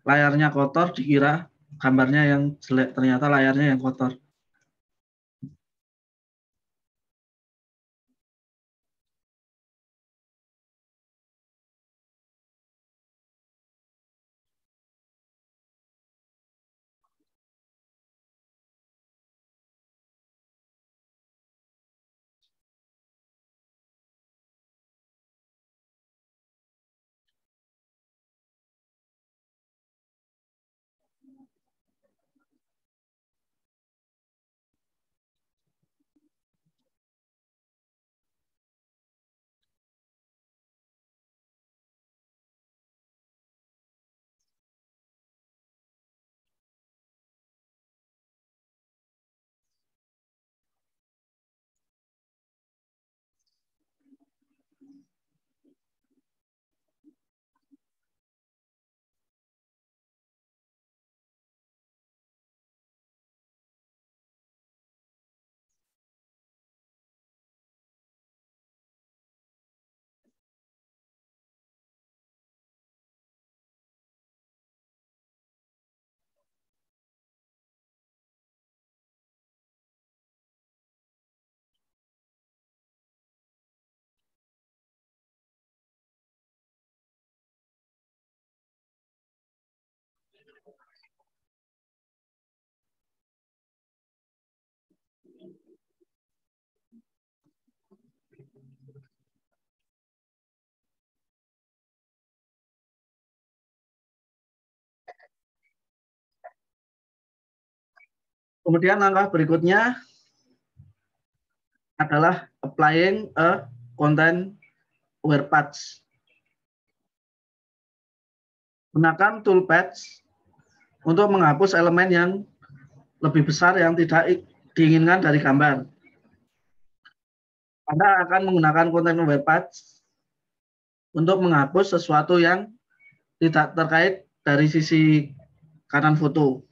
layarnya kotor dikira gambarnya yang jelek, ternyata layarnya yang kotor. Kemudian langkah berikutnya adalah applying a content aware patch. Gunakan tool patch untuk menghapus elemen yang lebih besar yang tidak diinginkan dari gambar. Anda akan menggunakan content aware patch untuk menghapus sesuatu yang tidak terkait dari sisi kanan foto.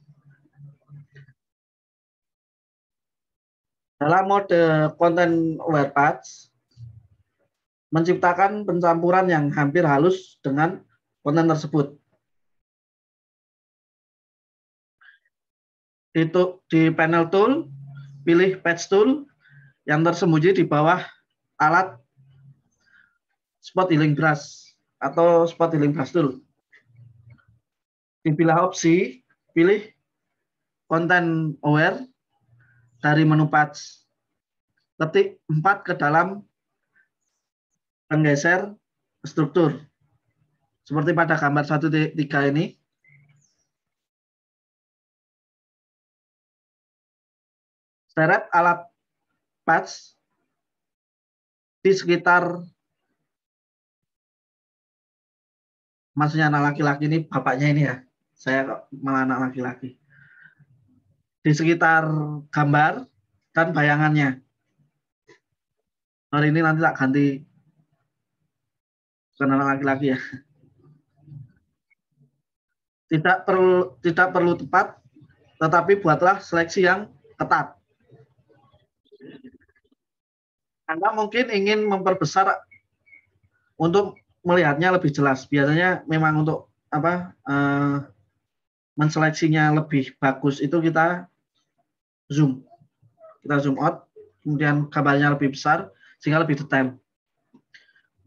Dalam mode content aware patch, menciptakan pencampuran yang hampir halus dengan konten tersebut. Di panel tool, pilih patch tool yang tersembunyi di bawah alat spot healing brush atau spot healing brush tool. Di bilah opsi, pilih content aware dari menu patch. Ketik 4 ke dalam penggeser struktur. Seperti pada gambar 1.3 ini. Seret alat patch di sekitar, maksudnya anak laki-laki ini bapaknya ini ya, saya malah anak laki-laki. Di sekitar gambar dan bayangannya. Hari ini nanti tak ganti, bukan anak laki-laki ya. Tidak perlu tepat, tetapi buatlah seleksi yang ketat. Anda mungkin ingin memperbesar untuk melihatnya lebih jelas. Biasanya memang untuk menseleksinya lebih bagus itu kita zoom out, kemudian gambarnya lebih besar sehingga lebih detail.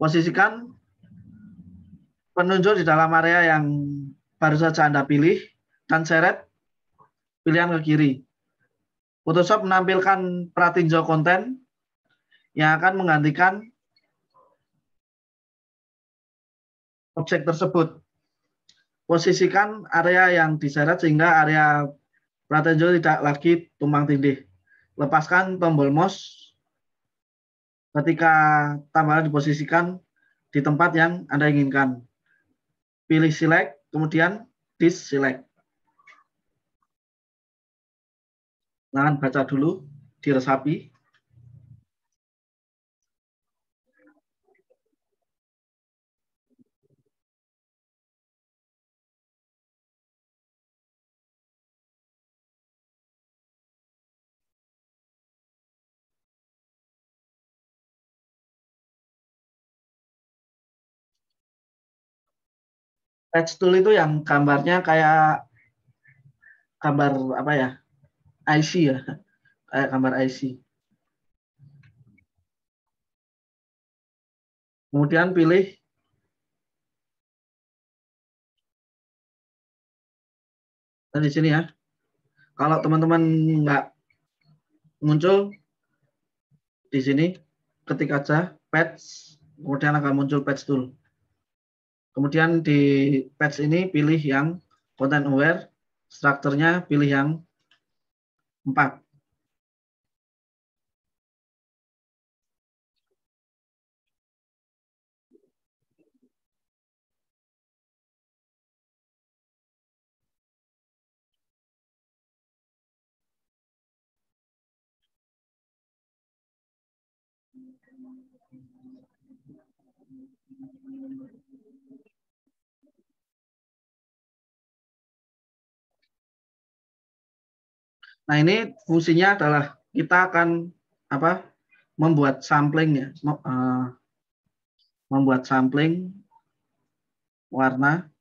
Posisikan penunjuk di dalam area yang baru saja Anda pilih dan seret pilihan ke kiri. Photoshop menampilkan pratinjau konten yang akan menggantikan objek tersebut. Posisikan area yang diseret sehingga area pratinjau tidak lagi tumpang tindih. Lepaskan tombol mouse ketika tambahan diposisikan di tempat yang Anda inginkan. Pilih select, kemudian deselect. Nah, baca dulu, diresapi. Patch tool itu yang gambarnya kayak gambar apa ya? IC ya, kayak gambar IC. Kemudian pilih dan di sini ya. Kalau teman-teman nggak muncul di sini, ketik aja patch, kemudian akan muncul patch tool. Kemudian di patch ini pilih yang content aware, strukturnya pilih yang 4. Nah, ini fungsinya adalah kita akan membuat sampling ya, membuat sampling warna.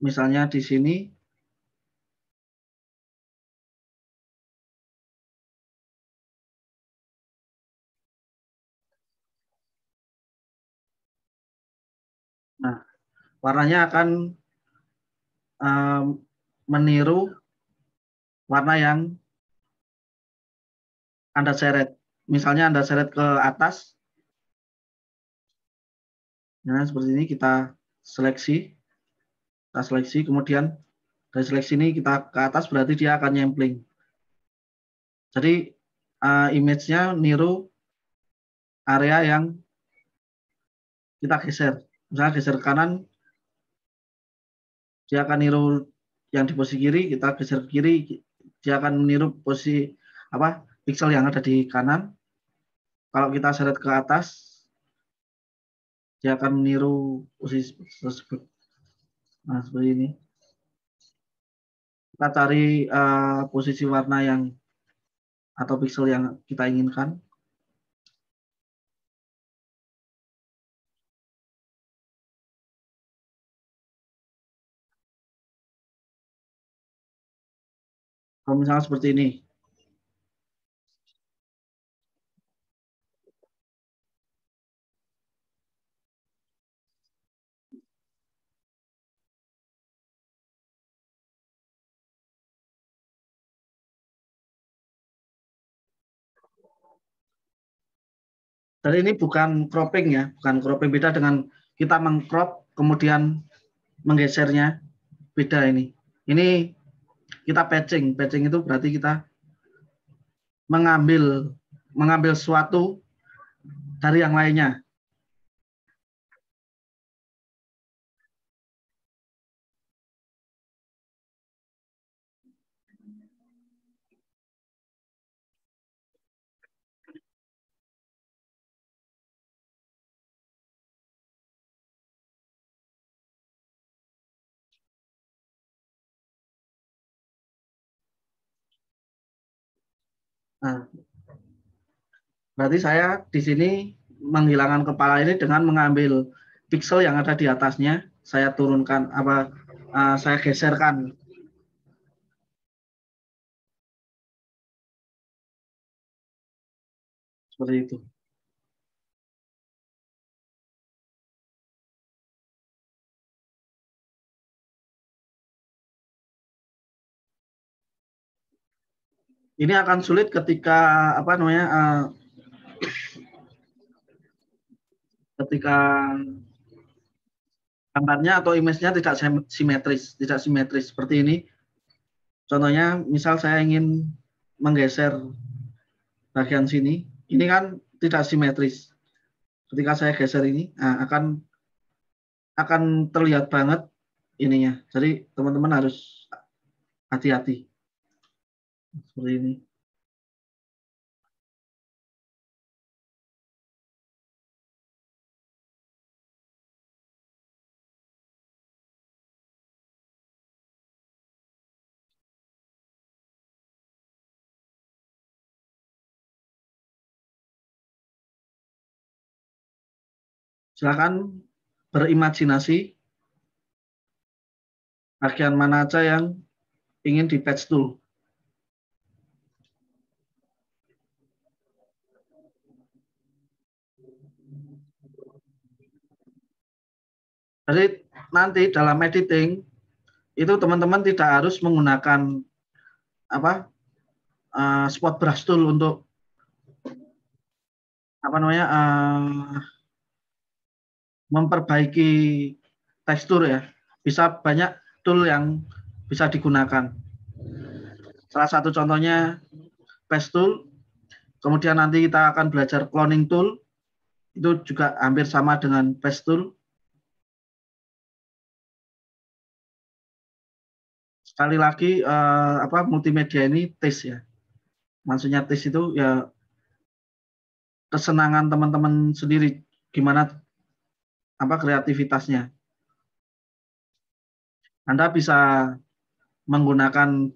Misalnya di sini nah, warnanya akan meniru warna yang Anda seret. Misalnya Anda seret ke atas, nah seperti ini kita seleksi, kemudian dari seleksi ini kita ke atas berarti dia akan nyempling. Jadi image-nya niru area yang kita geser. Misalnya geser ke kanan, dia akan niru yang di posisi kiri, kita geser ke kiri, dia akan meniru posisi pixel yang ada di kanan. Kalau kita seret ke atas, dia akan meniru posisi tersebut. Nah, seperti ini. Kita cari posisi warna yang atau pixel yang kita inginkan. Kalau misalnya seperti ini. Dan ini bukan cropping ya, bukan cropping, beda dengan kita mengcrop kemudian menggesernya, beda ini. Ini kita patching. Patching itu berarti kita mengambil sesuatu dari yang lainnya. Nah, berarti saya di sini menghilangkan kepala ini dengan mengambil pixel yang ada di atasnya, saya turunkan saya geserkan seperti itu. Ini akan sulit ketika ketika gambarnya atau image-nya tidak simetris seperti ini. Contohnya, misal saya ingin menggeser bagian sini, ini kan tidak simetris. Ketika saya geser ini, akan terlihat banget ininya. Jadi teman-teman harus hati-hati seperti ini. Silakan berimajinasi bagian mana aja yang ingin di patch tool. Jadi nanti dalam editing itu teman-teman tidak harus menggunakan spot brush tool untuk memperbaiki tekstur ya. Bisa banyak tool yang bisa digunakan. Salah satu contohnya patch tool. Kemudian nanti kita akan belajar cloning tool. Itu juga hampir sama dengan patch tool. Sekali lagi multimedia ini taste ya. Maksudnya taste itu ya kesenangan teman-teman sendiri, gimana kreativitasnya. Anda bisa menggunakan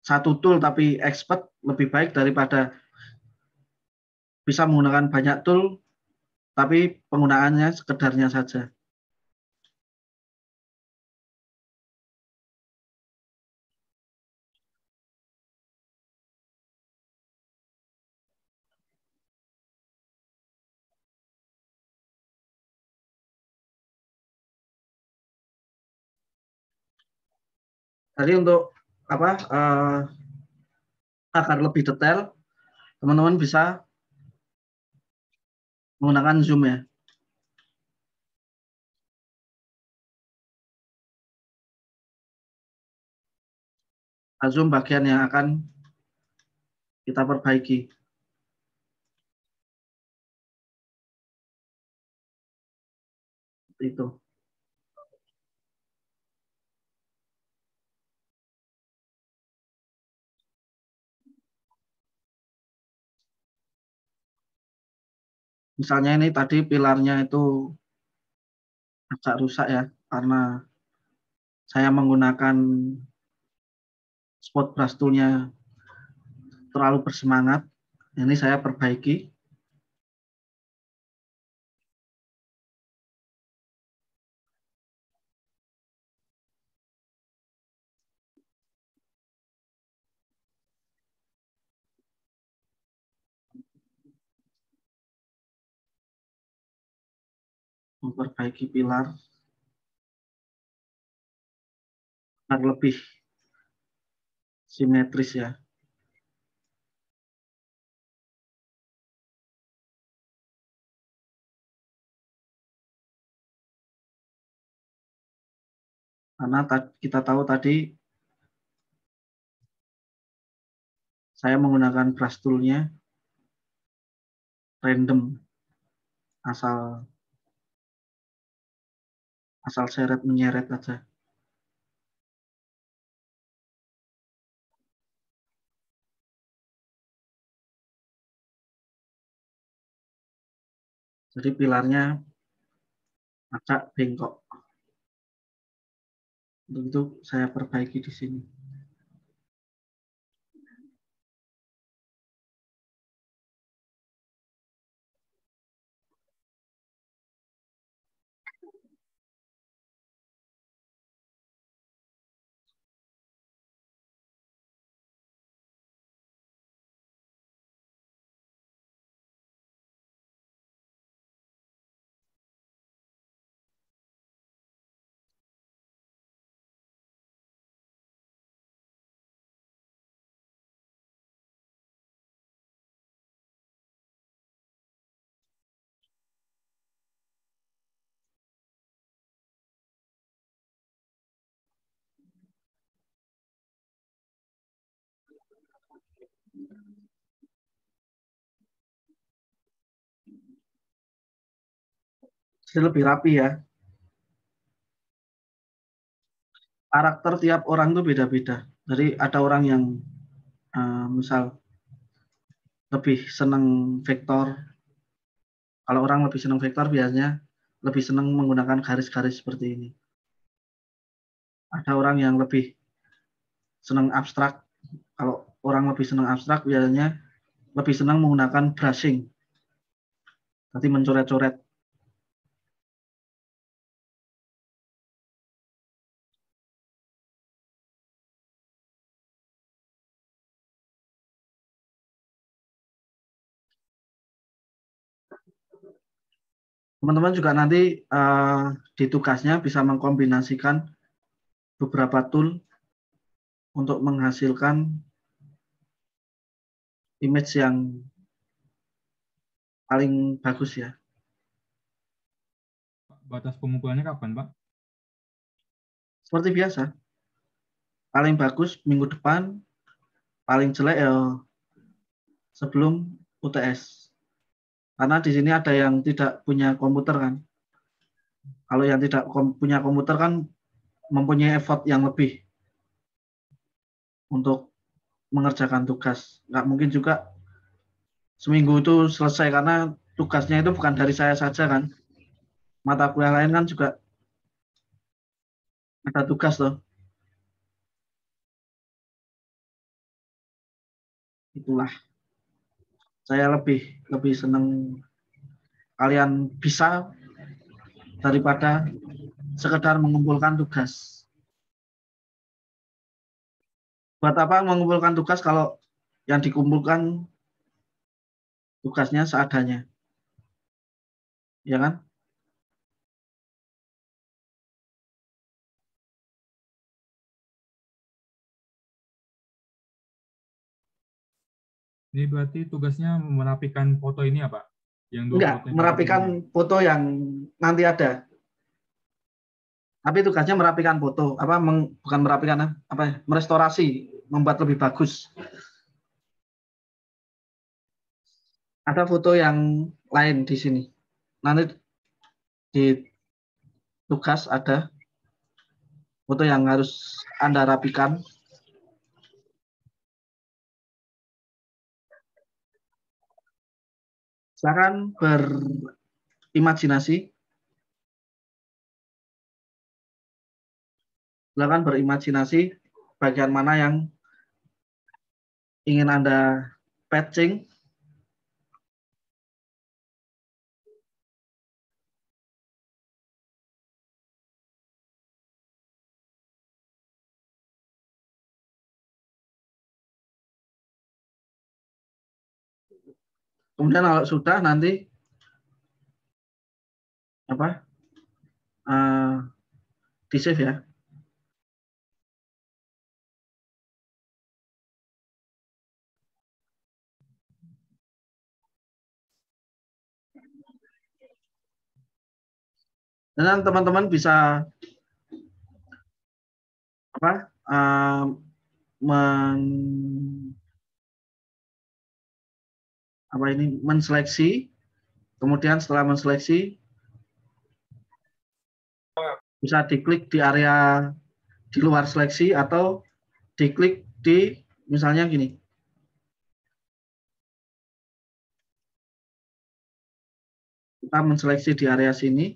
satu tool tapi expert lebih baik daripada bisa menggunakan banyak tool tapi penggunaannya sekedarnya saja. Jadi untuk apa agar lebih detail, teman-teman bisa menggunakan Zoom ya. Zoom bagian yang akan kita perbaiki. Itu. Misalnya ini tadi pilarnya itu agak rusak ya, karena saya menggunakan spot brush tool-nya terlalu bersemangat. Ini saya perbaiki. Memperbaiki pilar agar lebih simetris ya. Karena kita tahu tadi saya menggunakan brush tool-nya random, asal seret menyeret aja. Jadi pilarnya agak bengkok. Untuk itu saya perbaiki di sini. Jadi lebih rapi ya. Karakter tiap orang tuh beda-beda. Jadi ada orang yang misal lebih senang vektor. Kalau orang lebih senang vektor biasanya lebih senang menggunakan garis-garis seperti ini. Ada orang yang lebih senang abstrak. Kalau orang lebih senang abstrak biasanya lebih senang menggunakan brushing. Nanti mencoret-coret. Teman-teman juga nanti di tugasnya bisa mengkombinasikan beberapa tool untuk menghasilkan image yang paling bagus ya. Batas pengumpulannya kapan, Pak? Seperti biasa. Paling bagus minggu depan, paling jelek ya sebelum UTS. Karena di sini ada yang tidak punya komputer kan. Kalau yang tidak punya komputer kan mempunyai effort yang lebih untuk mengerjakan tugas. Nggak mungkin juga seminggu itu selesai karena tugasnya itu bukan dari saya saja kan. Mata kuliah lain kan juga ada tugas loh. Itulah saya lebih senang kalian bisa daripada sekedar mengumpulkan tugas. Buat apa mengumpulkan tugas kalau yang dikumpulkan tugasnya seadanya? Ya kan? Ini berarti tugasnya merapikan foto ini ya, Pak? Yang dua Enggak, foto yang merapikan foto yang nanti ada. Tapi tugasnya merapikan foto, bukan merapikan merestorasi, membuat lebih bagus. Ada foto yang lain di sini. Nanti di tugas ada foto yang harus Anda rapikan. Silakan berimajinasi. Silakan berimajinasi bagian mana yang ingin Anda patching. Kemudian kalau sudah nanti di save ya. Dan teman-teman bisa menseleksi. Kemudian setelah menseleksi bisa diklik di area di luar seleksi atau diklik di misalnya gini. Kita menseleksi di area sini.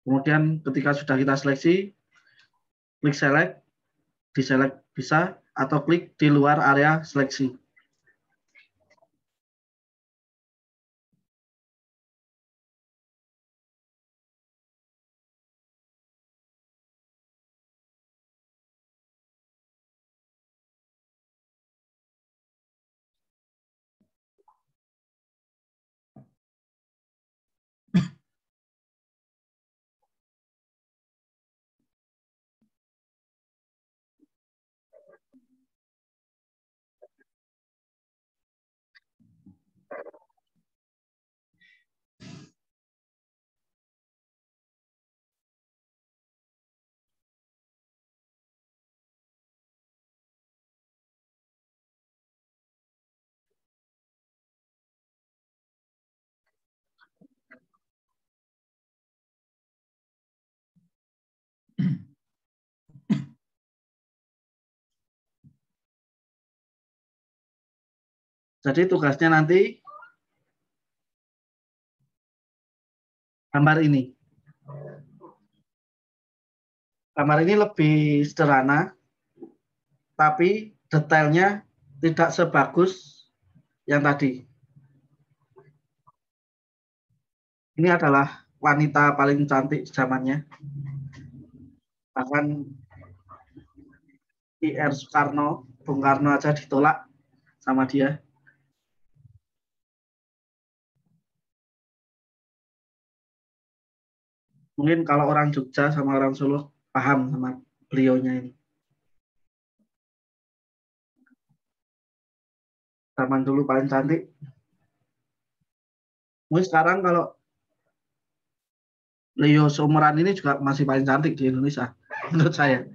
Kemudian ketika sudah kita seleksi, klik select, di select bisa, atau klik di luar area seleksi. Jadi tugasnya nanti gambar ini. Gambar ini lebih sederhana, tapi detailnya tidak sebagus yang tadi. Ini adalah wanita paling cantik zamannya. Bahkan I.R. Soekarno, Bung Karno aja ditolak sama dia. Mungkin kalau orang Jogja sama orang Solo paham sama beliaunya ini. Zaman dulu paling cantik. Mungkin sekarang kalau Leo seumuran ini juga masih paling cantik di Indonesia, menurut saya.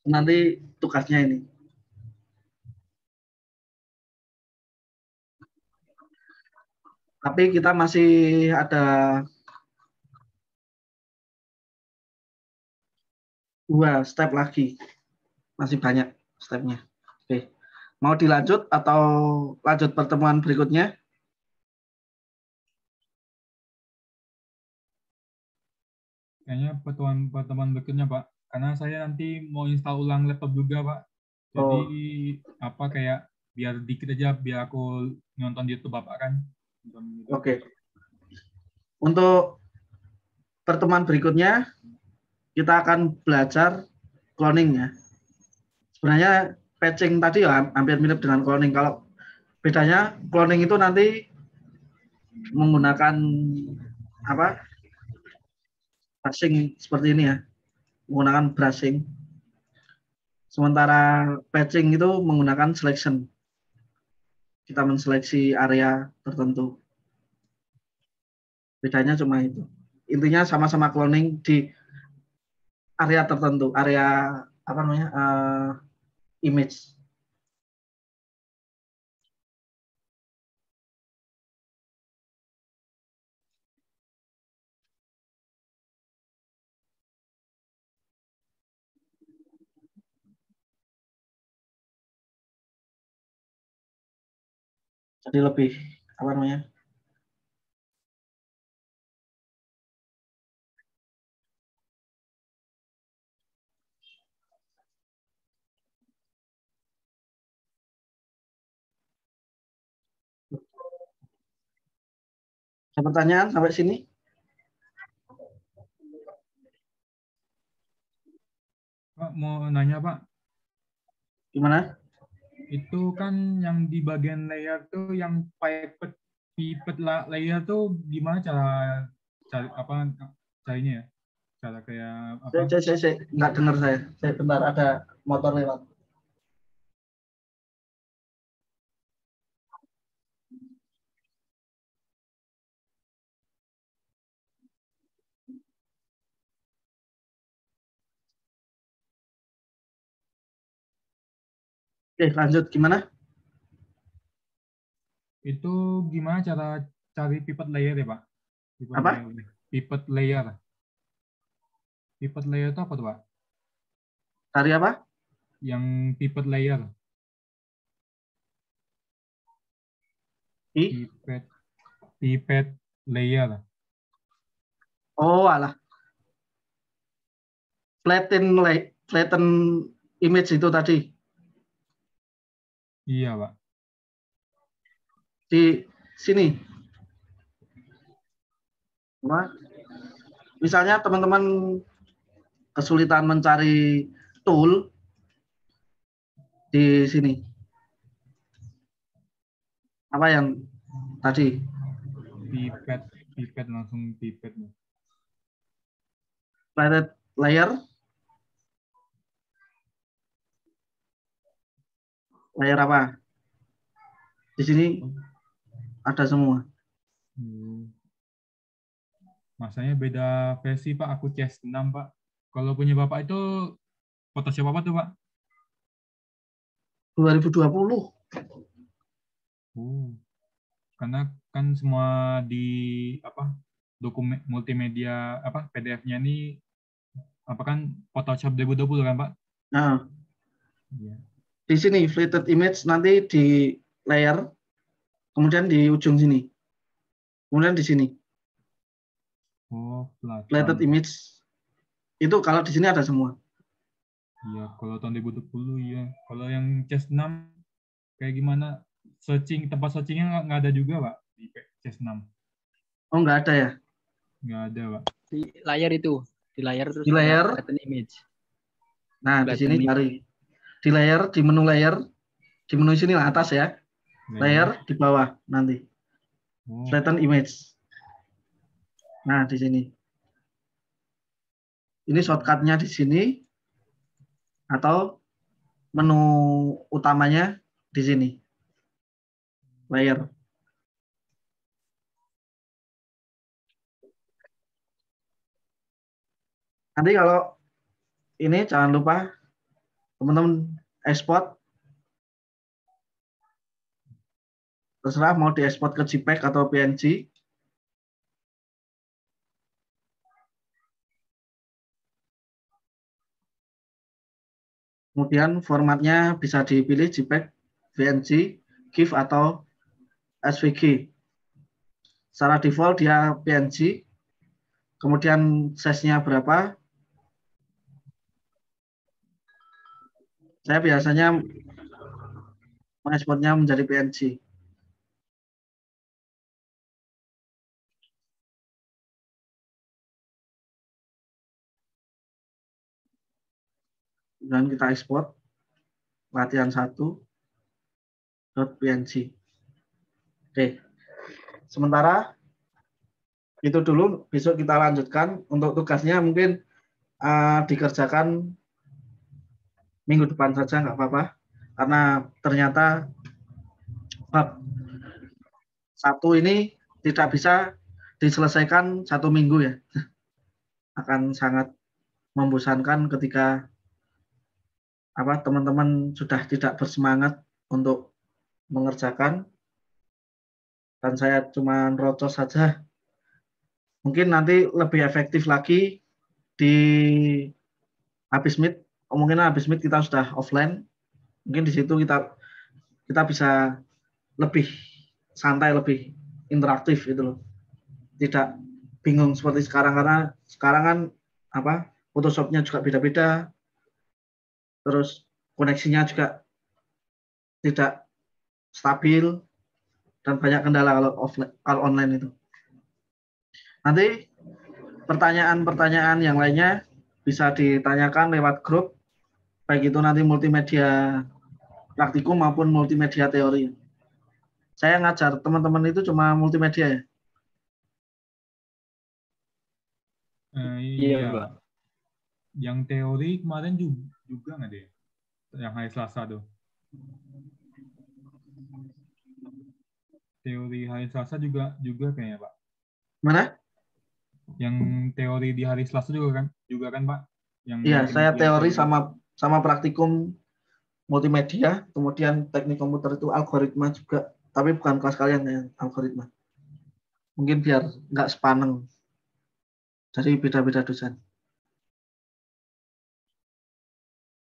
Nanti tugasnya ini. Tapi kita masih ada 2 step lagi. Masih banyak stepnya. Oke. Mau dilanjut atau lanjut pertemuan berikutnya? Kayaknya pertemuan berikutnya, Pak. Karena saya nanti mau install ulang laptop juga, Pak. Jadi kayak biar dikit aja biar aku nonton di YouTube Bapak kan. Oke. Untuk pertemuan berikutnya kita akan belajar cloning ya. Sebenarnya patching tadi ya hampir mirip dengan cloning. Kalau bedanya cloning itu nanti menggunakan brushing seperti ini ya, menggunakan brushing. Sementara patching itu menggunakan selection. Kita menseleksi area tertentu. Bedanya cuma itu. Intinya sama-sama cloning di area tertentu, area apa namanya, image. Jadi lebih apa namanya? Ada pertanyaan sampai sini? Pak, mau nanya Pak, Gimana? itu kan yang di bagian layer tuh yang pipet layer tuh gimana cara cari apa carinya ya? Cara kayak apa? Saya nggak dengar saya. Saya bentar ada motor lewat. Oke, lanjut gimana? Itu gimana cara cari pivot layer ya, Pak? Pivot Apa? layer. Pivot layer. Pivot layer itu apa tuh, Pak? Cari apa? Yang pivot layer. Pivot layer. Oh, alah. Flatten image itu tadi. Iya, Pak. Di sini. Nah, misalnya teman-teman kesulitan mencari tool di sini. Apa yang tadi? Pivot langsung pivot. Flatted layer. Layer apa? Di sini ada semua. Masanya beda versi, Pak. Aku CS6, Pak. Kalau punya Bapak itu Photoshop apa tuh, Pak? 2020. Karena kan semua di apa dokumen multimedia apa PDF-nya ini apa kan Photoshop 2020 kan, Pak? Nah, Iya. di sini flatted image nanti di layer, kemudian di ujung sini, kemudian di sini. Oh, Flatted image itu kalau di sini ada semua. Iya, kalau tahun 2020 ya. Kalau yang CS6 kayak gimana? Tempat searchingnya nggak ada juga, Pak, di CS6. Oh, nggak ada ya? Nggak ada, Pak. Di layar itu, di layar terus Di layar. ada flatten image. Nah, di sini cari di layar, di menu layar, di menu sini atas ya. Layer di bawah nanti. Flatten image. Nah, di sini. Ini shortcut-nya di sini atau menu utamanya di sini. Layer. Nanti kalau ini jangan lupa teman-teman export. Terserah mau diekspor ke JPEG atau PNG. Kemudian formatnya bisa dipilih JPEG, PNG, GIF atau SVG. Secara default dia PNG. Kemudian size-nya berapa? Saya biasanya mengekspornya menjadi PNG. Dan kita ekspor latihan 1.png. Oke. Sementara itu dulu, besok kita lanjutkan. Untuk tugasnya mungkin dikerjakan minggu depan saja nggak apa-apa. Karena ternyata bab 1 ini tidak bisa diselesaikan 1 minggu ya. Akan sangat membosankan ketika teman-teman sudah tidak bersemangat untuk mengerjakan dan saya cuma rocos saja. Mungkin nanti lebih efektif lagi di habis meet. Kemungkinan habis meet kita sudah offline. Mungkin di situ kita bisa lebih santai, lebih interaktif gitu loh. Tidak bingung seperti sekarang, karena sekarang kan Photoshop-nya juga beda-beda. Terus koneksinya juga tidak stabil dan banyak kendala kalau online itu. Nanti pertanyaan-pertanyaan yang lainnya bisa ditanyakan lewat grup, baik itu nanti multimedia praktikum maupun multimedia teori. Saya ngajar teman-teman itu cuma multimedia ya. Iya, Pak. Yang teori kemarin juga nggak deh? Yang hari Selasa tuh. Teori hari Selasa juga kayaknya, Pak. Mana? Yang teori di hari Selasa juga kan Pak? Iya, saya teori sama praktikum multimedia, kemudian teknik komputer itu algoritma juga, tapi bukan kelas kalian yang algoritma. Mungkin biar nggak sepaneng. Jadi beda-beda dosen.